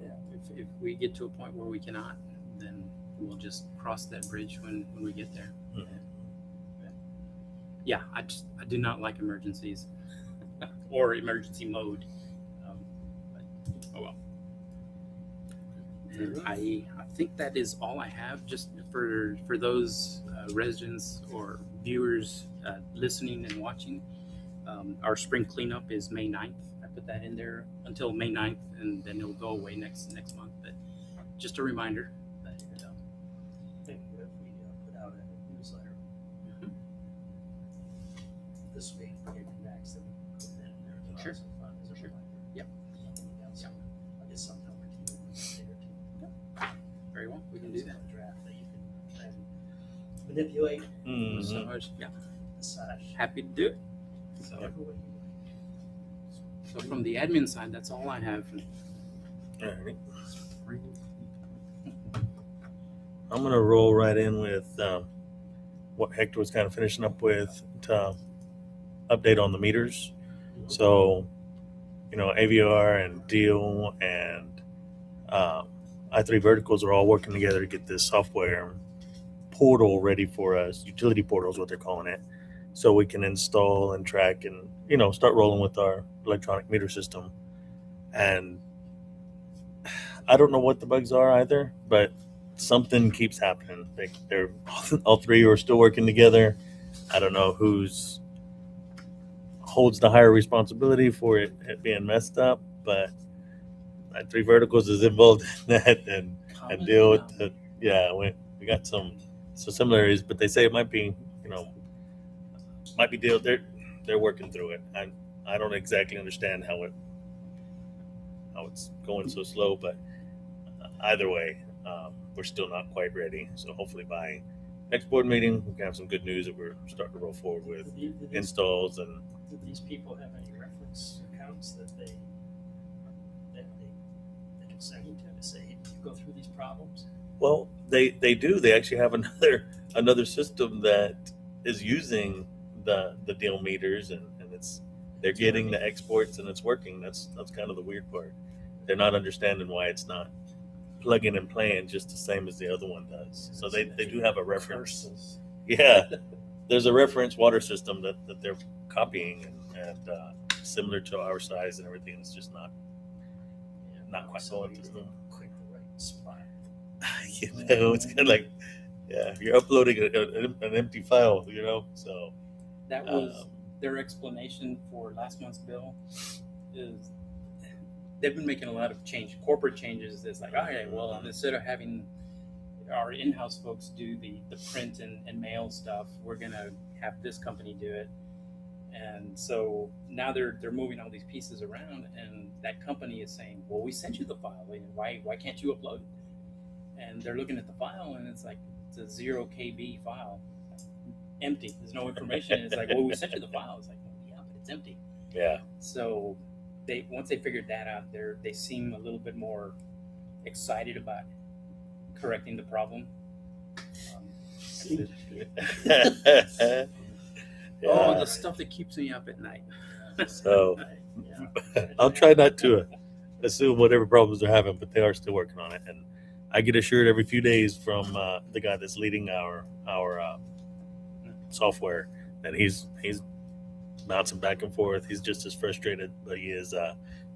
If we get to a point where we cannot, then we'll just cross that bridge when we get there. Yeah, I do not like emergencies or emergency mode. But, oh well. And I think that is all I have. Just for those residents or viewers listening and watching, our spring cleanup is May 9th. I put that in there until May 9th, and then it'll go away next month. But just a reminder. But, I think if we put out a newsletter this week, maybe next, then we can put that in there. Sure. Also fun as a Sure. reminder. Yep. So I'll get something over to you in a day or two. very well, we can do that. A draft that you can then manipulate, Mhm. So yeah, massage. happy to do it. So, Whatever way you so from the admin side, that's all I have. All right. I'm gonna roll right in with what Hector was kind of finishing up with to update on the meters. So, AVR and Deal and I3 Verticals are all working together to get this software portal ready for us. Utility portal is what they're calling it. So we can install and track and, start rolling with our electronic meter system. And I don't know what the bugs are either, but something keeps happening. They're all three are still working together. I don't know who's holds the higher responsibility for it being messed up, but I3 Verticals is involved in that and deal with the we got some similarities, but they say it might be deal they're working through it. I don't exactly understand how it's going so slow, but either way, we're still not quite ready. So hopefully by next board meeting we can have some good news that we're starting to roll forward with do installs. And these people have any reference accounts that they can send you to say, hey, you go through these problems? well, they do. They actually have another system that is using the deal meters, and they're getting the exports and it's working. That's kind of the weird part. They're not understanding why it's not plugging and playing just the same as the other one does. So they do have a reference. Yeah, there's a reference water system that they're copying and similar to our size and everything. It's just not quite going to them. Click the right spot. It's kind of like, you're uploading an empty file, so. That was their explanation for last month's bill. Is they've been making a lot of corporate changes. It's like, okay, well, instead of having our in-house folks do the print and mail stuff, we're gonna have this company do it. And so now they're moving all these pieces around, and that company is saying, well, we sent you the file. Why can't you upload it? And they're looking at the file, and it's like it's a 0 KB file. Empty. There's no information. It's like, well, we sent you the file. It's like, well, yeah, but it's empty. Yeah. So once they figured that out, they seem a little bit more excited about correcting the problem. Oh, the stuff that keeps me up at night. So I'll try not to assume whatever problems they're having, but they are still working on it. And I get assured every few days from the guy that's leading our software, and he's bouncing back and forth. He's just as frustrated, but he is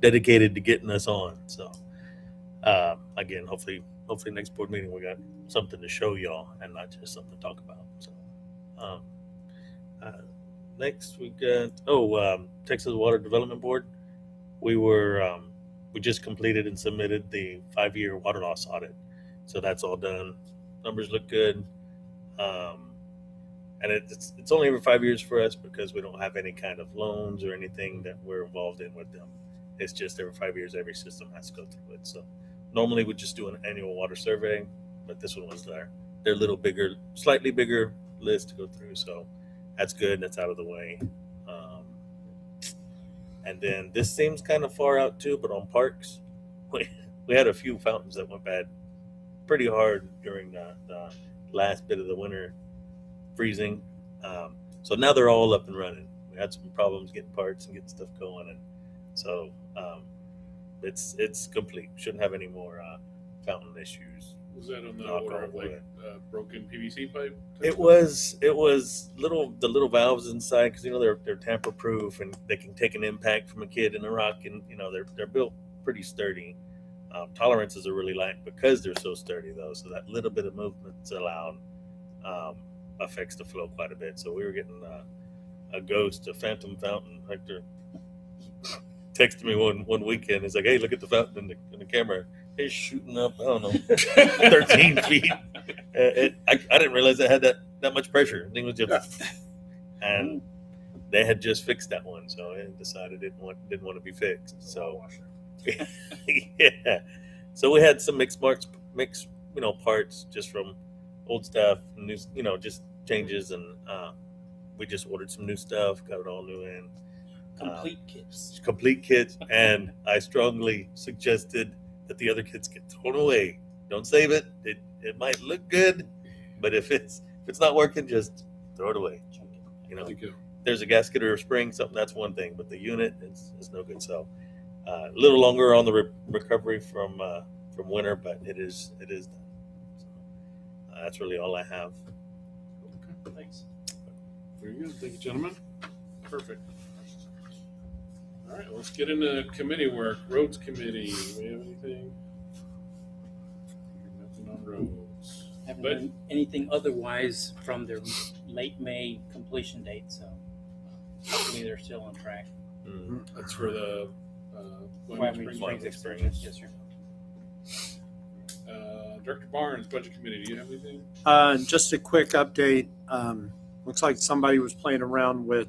dedicated to getting us on. So again, hopefully next board meeting we got something to show y'all and not just something to talk about. So next we got Texas Water Development Board. We just completed and submitted the 5-year water loss audit, so that's all done. Numbers look good. and it's only every 5 years for us because we don't have any kind of loans or anything that we're involved in with them. It's just every 5 years, every system has to go through it. So normally we just do an annual water survey, but this one was their little bigger, slightly bigger list to go through. So that's good. That's out of the way. And then this seems kind of far out too, but on parks, we had a few fountains that went bad pretty hard during the last bit of the winter freezing. So now they're all up and running. We had some problems getting parts and getting stuff going, and so it's complete. Shouldn't have any more fountain issues. Was that on the Knock order on of like wood. broken PVC pipe? It was the little valves inside, because they're tamper proof and they can take an impact from a kid in a rock, and they're built pretty sturdy. Tolerances are really light because they're so sturdy though, so that little bit of movement's allowed affects the flow quite a bit. So we were getting a phantom fountain. Hector texted me one weekend. He's like, "Hey, look at the fountain in the camera. It's shooting up, I don't know, 13 feet." I didn't realize it had that much pressure. I think it was just, and they had just fixed that one, so I decided didn't want to be fixed. So yeah, so we had some mixed parts just from old stuff, new, just changes, and we just ordered some new stuff, got it all new in. Complete kits, and I strongly suggested that the other kits get thrown away. Don't save it. It might look good, but if it's not working, just throw it away. There's a gasket or a spring, something, that's one thing, but the unit is no good. So a little longer on the recovery from winter, but it is done. So, that's really all I have. Thanks. Very good. Thank you, gentlemen. Perfect. All right, let's get into committee work. Roads committee. Do we have anything? Nothing on roads. Haven't But- done anything otherwise from their late May completion date, so hopefully they're still on track. That's for the Wyoming Springs extension. Yes, sir. Director Barnes, Budget Committee. Do you have anything? Just a quick update. Looks like somebody was playing around with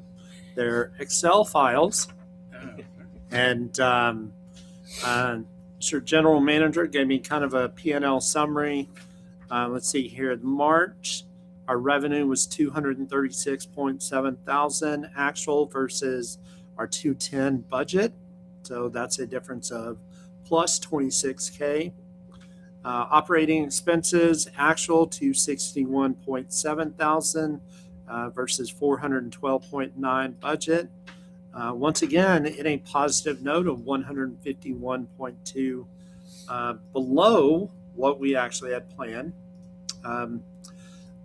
their Excel files, and Mr. General Manager gave me kind of a P&L summary. Let's see here. In March, our revenue was $236.7 thousand actual versus our 210 budget. So that's a difference of plus 26K. Operating expenses actual to 61.7 thousand versus 412.9 budget. Once again, in a positive note of 151.2 below what we actually had planned.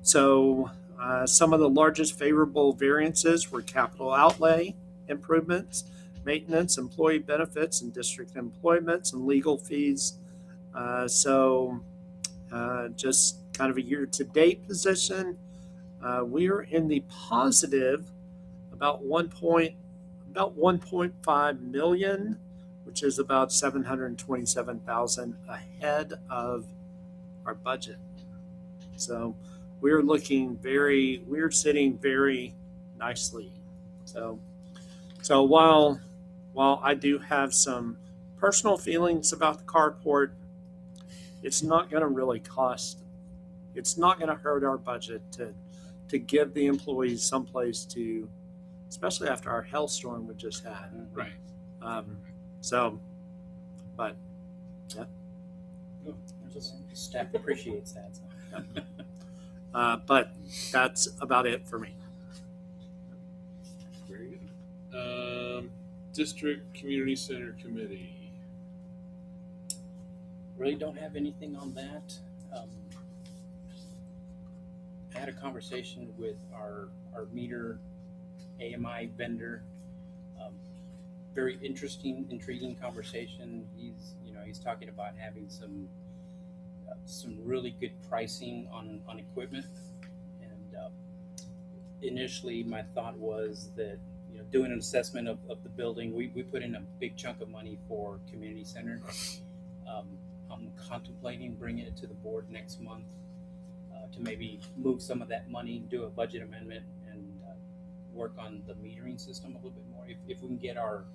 So some of the largest favorable variances were capital outlay improvements, maintenance, employee benefits, and district employments, and legal fees. So just kind of a year-to-date position. We are in the positive about 1.5 million, which is about 727,000 ahead of our budget. So we're sitting very nicely. So while I do have some personal feelings about the carport, it's not going to really cost. It's not going to hurt our budget to give the employees someplace to, especially after our hailstorm we just had. Right. But yeah. Staff appreciates that. So. But that's about it for me. Very good. District Community Center Committee. Really don't have anything on that. I had a conversation with our meter AMI vendor. Very interesting, intriguing conversation. He's talking about having some really good pricing on equipment. And initially, my thought was that doing an assessment of the building, we put in a big chunk of money for community center. I'm contemplating bringing it to the board next month. to maybe move some of that money, do a budget amendment, and work on the metering system a little bit more. If we can get our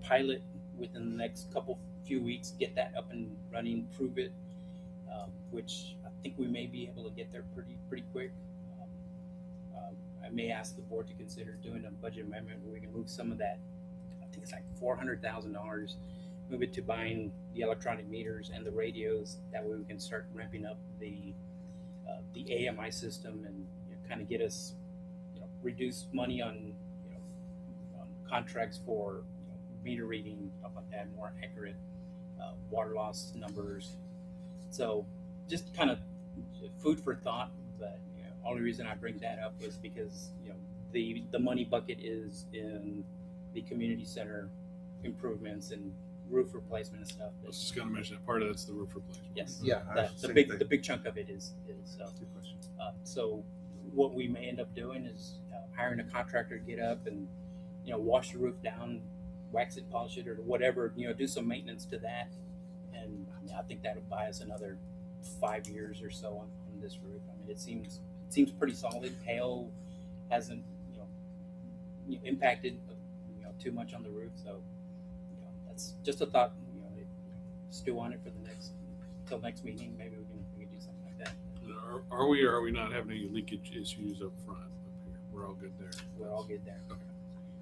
pilot within the next few weeks, get that up and running, prove it, which I think we may be able to get there pretty quick. I may ask the board to consider doing a budget amendment where we can move some of that. I think it's like $400,000. Move it to buying the electronic meters and the radios. That way we can start ramping up the AMI system and kind of get us reduce money on on contracts for meter reading, stuff like that, more accurate water loss numbers. So just kind of food for thought. But only reason I bring that up was because the money bucket is in the community center improvements and roof replacement and stuff. I was just going to mention that part of that's the roof replacement. Yes. Yeah, The big chunk of it is so what we may end up doing is hiring a contractor to get up and wash the roof down, wax it, polish it, or whatever, do some maintenance to that. And I think that'll buy us another 5 years or so on this roof. I mean, it seems pretty solid. Hail hasn't impacted too much on the roof, so that's just a thought. Stew on it for till next meeting. Maybe we can do something like that. Are we or are we not having any leakage issues up front? Up here? We're all good there. We're all good there. Okay.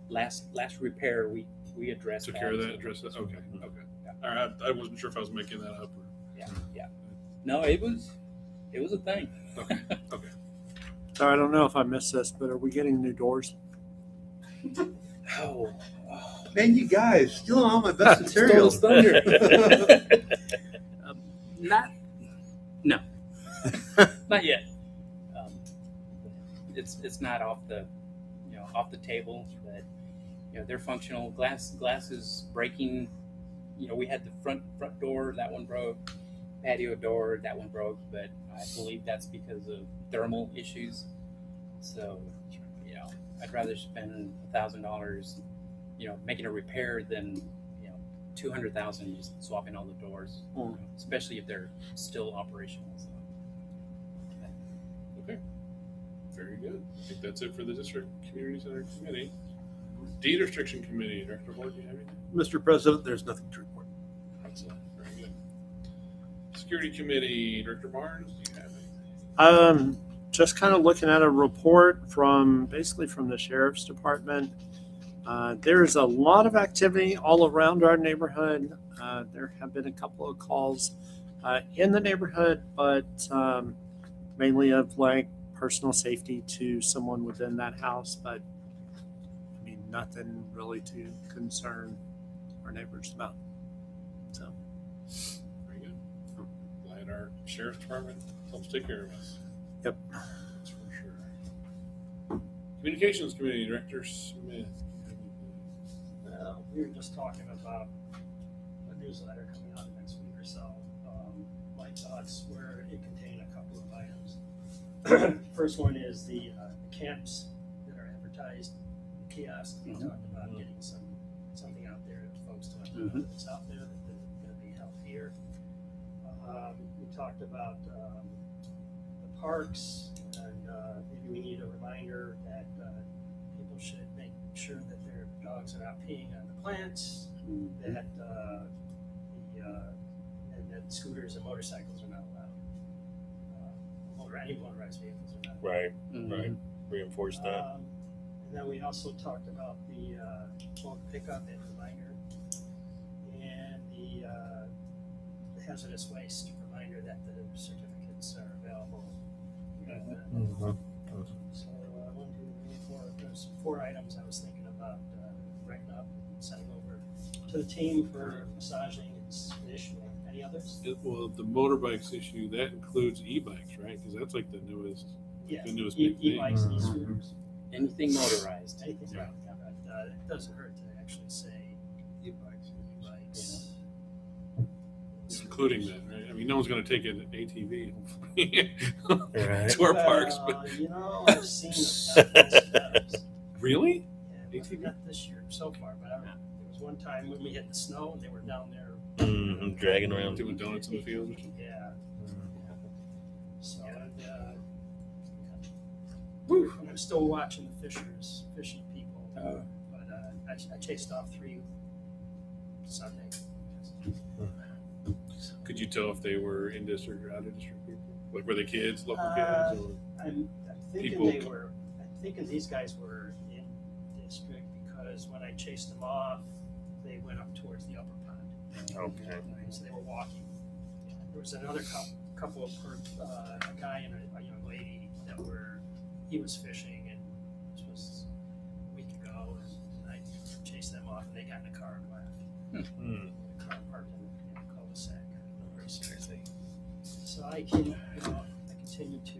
Last repair we addressed. Took care of that. Addressed that. Okay. Okay. Yeah. All right. I wasn't sure if I was making that up. Yeah. No, it was a thing. Okay. Okay. So I don't know if I missed this, but are we getting new doors? Oh, Man, you guys stealing all my best material. Stole his thunder. Not yet. It's not off the table, but they're functional. Glass is breaking. We had the front door, that one broke. Patio door, that one broke, but I believe that's because of thermal issues. So, I'd rather spend $1,000, making a repair than $200,000 just swapping all the doors, especially if they're still operational. So. Okay. Very good. I think that's it for the district community center committee. Deed restriction committee, Director Ward, do you have anything? Mr. President, there's nothing to report. Excellent. Very good. Security committee, Director Barnes, do you have anything? Just kind of looking at a report from the sheriff's department. There's a lot of activity all around our neighborhood. There have been a couple of calls in the neighborhood, but mainly of like personal safety to someone within that house. But I mean, nothing really to concern our neighbors about. So. Very good. Glad our sheriff's department helps take care of us. Yep. That's for sure. Communications committee, Director Smith. We were just talking about a newsletter coming out next week or so. My thoughts were it contained a couple of items. First one is the camps that are advertised, the kiosks. We talked about getting something out there to folks to know that it's out there, that they're going to be held here. We talked about the parks, and maybe we need a reminder that people should make sure that their dogs are not peeing on the plants, that and that scooters and motorcycles are not allowed. Any motorized vehicles are not allowed. Right. Reinforce that. And then we also talked about the bulk pickup and reminder, and the hazardous waste reminder that the certificates are available. So 1, 2, 3, 4. There's 4 items I was thinking about writing up and sending over to the team for massaging and issuing. Any others? Well, the motorbikes issue, that includes e-bikes, right? Because that's like the newest Yes. the newest big thing. E-bikes and e-scooters. Anything motorized. Anything, Yeah. but it doesn't hurt to actually say E-bikes. e-bikes. Including that, right? I mean, no one's going to take an ATV Right. to our parks, but I've seen the really? Yeah, not this year so far, but there was one time when we hit the snow and they were down there. Dragging around. Doing donuts in the field or something? Yeah. So, I'm still watching the fishing people, but I chased off 3 Sunday. Could you tell if they were in district or out of district people? Like were they kids, local kids? Or? I'm thinking People- I'm thinking these guys were in district because when I chased them off, they went up towards the upper pond. Okay. So they were walking. There was another couple of a guy and a young lady that he was fishing, and this was a week ago, and I chased them off, and they got in the car and left. Hmm. The car parked in the cul-de-sac. So I continue to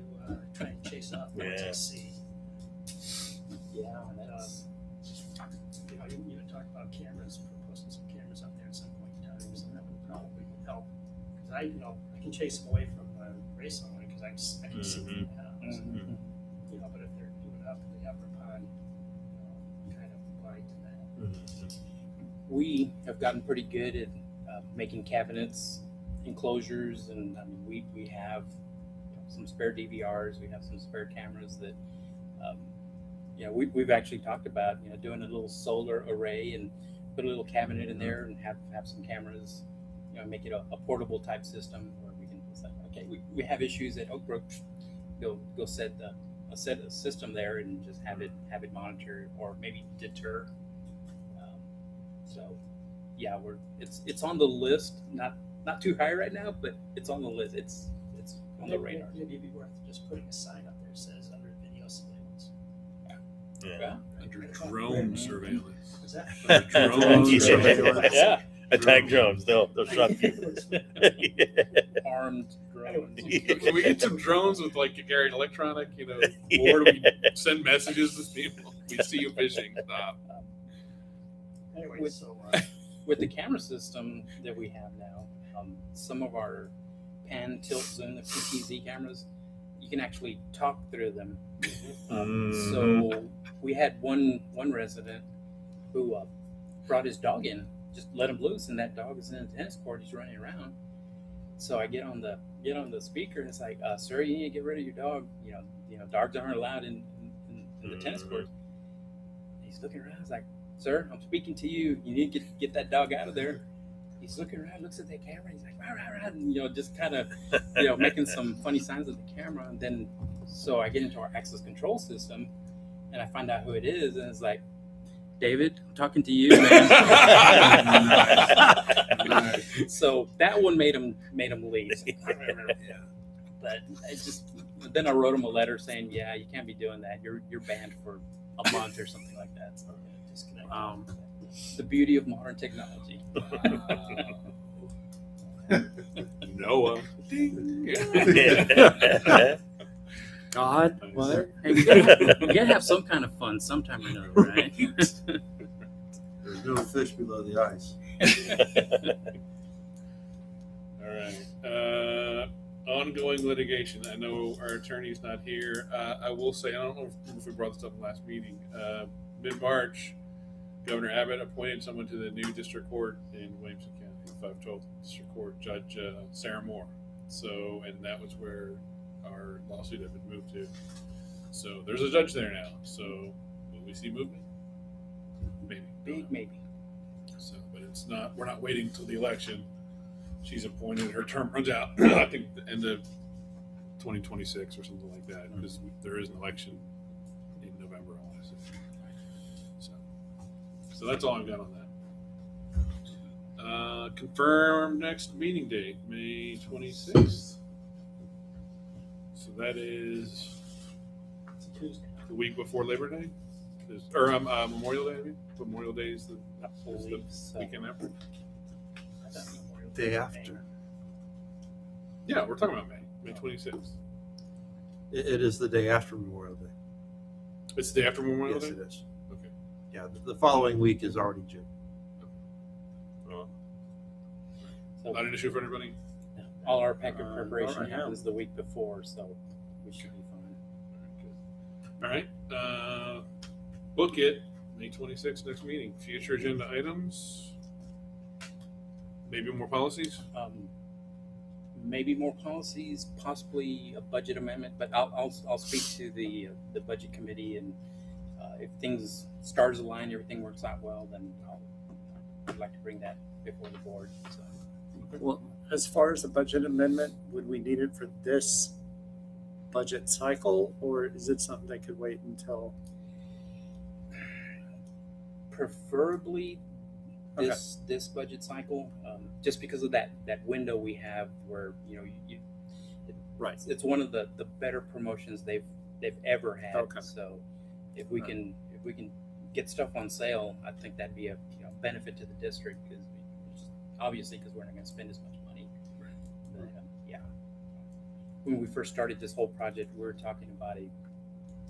try and chase off the Yeah. I see. Yeah, that's You talk about cameras, posting some cameras up there at some point in time, so that would probably help. Because I can chase them away from the race line because I can see them now. So, but if they're doing it up in the upper pond, kind of blind to that. we have gotten pretty good at making cabinets, enclosures, and I mean we have some spare DVRs, we have some spare cameras that we've actually talked about doing a little solar array and put a little cabinet in there and have some cameras, make it a portable type system where we can say, okay, we have issues at Oak Brook, go set a system there and just have it monitor or maybe deter. So yeah, it's on the list, not too high right now, but it's on the list. It's on the radar. Maybe it'd be worth just putting a sign up there that says under video surveillance. Yeah. Under drone surveillance. Is that? Under drone Yeah. surveillance. Yeah. Attack drones. They'll shock you. Armed drones. Can we get some drones with like carrying electronic, or do we send messages to people? We see you fishing. Stop. Anyway, With- so With the camera system that we have now, some of our pan, tilt, zoom, the PTZ cameras, you can actually talk through them. So we had one resident who brought his dog in, just let him loose, and that dog is in a tennis court. He's running around. So I get on the speaker, and it's like, "Sir, you need to get rid of your dog. Dogs aren't allowed in the tennis court." He's looking around. He's like, "Sir, I'm speaking to you. You need to get that dog out of there." He's looking around, looks at that camera. He's like, "Rah, rah, rah," and, just kind of, making some funny signs with the camera. And then, so I get into our access control system, and I find out who it is, and it's like, "David, I'm talking to you, man." Nice. So that one made him leave. But then I wrote him a letter saying, "Yeah, you can't be doing that. You're banned for a month or something like that." So, disconnect. the beauty of modern technology. Noah. Ding. God, what? Hey, we gotta have some kind of fun sometime or another, right? There's no fish below the ice. All right. Ongoing litigation. I know our attorney's not here. I will say, I don't know if we brought this up in the last meeting. Mid-March, Governor Abbott appointed someone to the new district court in Williamson County, 512th District Court, Judge Sarah Moore. So, and that was where our lawsuit had been moved to. So there's a judge there now. So will we see movement? Maybe. Big maybe. So, but it's not. We're not waiting until the election. She's appointed. Her term runs out. I think the end of 2026 or something like that, because there is an election in November. I want to say. So that's all I've got on that. Confirm next meeting date, May 26th. So that is It's a Tuesday. the week before Labor Day, or Memorial Day. I mean, Memorial Day is the So, weekend after. I thought Memorial Day after. Yeah, we're talking about May 26th. It is the day after Memorial Day. It's the day after Memorial Yes, Day. it is. Okay. Yeah, the following week is already June. Not an issue for anybody. all our packet preparation alright, yeah. happens the week before, so we should be fine. All right. Book it. May 26th, next meeting. Future agenda items. Maybe more policies. maybe more policies, possibly a budget amendment, but I'll speak to the budget committee, and if things stars align, everything works out well, then I'd like to bring that before the board. So. Well, as far as the budget amendment, would we need it for this budget cycle, or is it something that could wait until? Preferably this budget cycle, just because of that window we have where Right. It's one of the better promotions they've ever had. Okay. So if we can get stuff on sale, I think that'd be a benefit to the district, because obviously we're not going to spend as much money. But, yeah, when we first started this whole project, we were talking about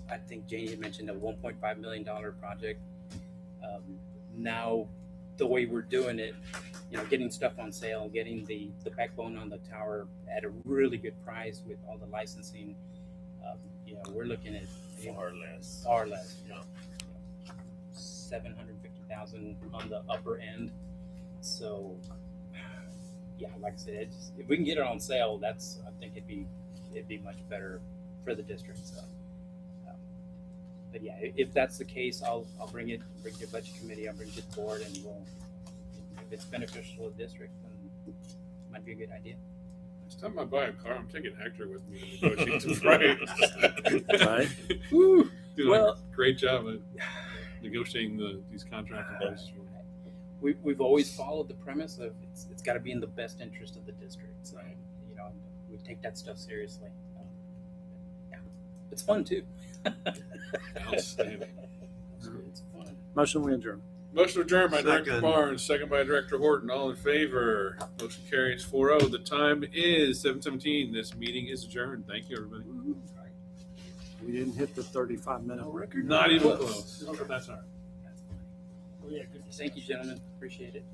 I think Janie had mentioned a $1.5 million project. Now the way we're doing it, getting stuff on sale, getting the backbone on the tower at a really good price with all the licensing, we're looking at Far less. far less, 750,000 on the upper end. So, yeah, like I said, if we can get it on sale, I think it'd be much better for the district. So, but yeah, if that's the case, I'll bring it to the budget committee. I'll bring it to the board, and if it's beneficial to the district, then it might be a good idea. Next time I buy a car, I'm taking Hector with me to negotiate the price. Right. Woo! Doing Well- a great job at negotiating these contracts and prices. We've always followed the premise of it's got to be in the best interest of the district. So, we take that stuff seriously. Yeah, it's fun too. Outstanding. It's fun. Motion we adjourn. Motion adjourned by Director Second. Barnes, second by Director Horton. All in favor. Motion carries 4-0. The time is 7:17. This meeting is adjourned. Thank you, everybody. We didn't hit the 35-minute record. Not even close. But that's all right. Thank you, gentlemen. Appreciate it.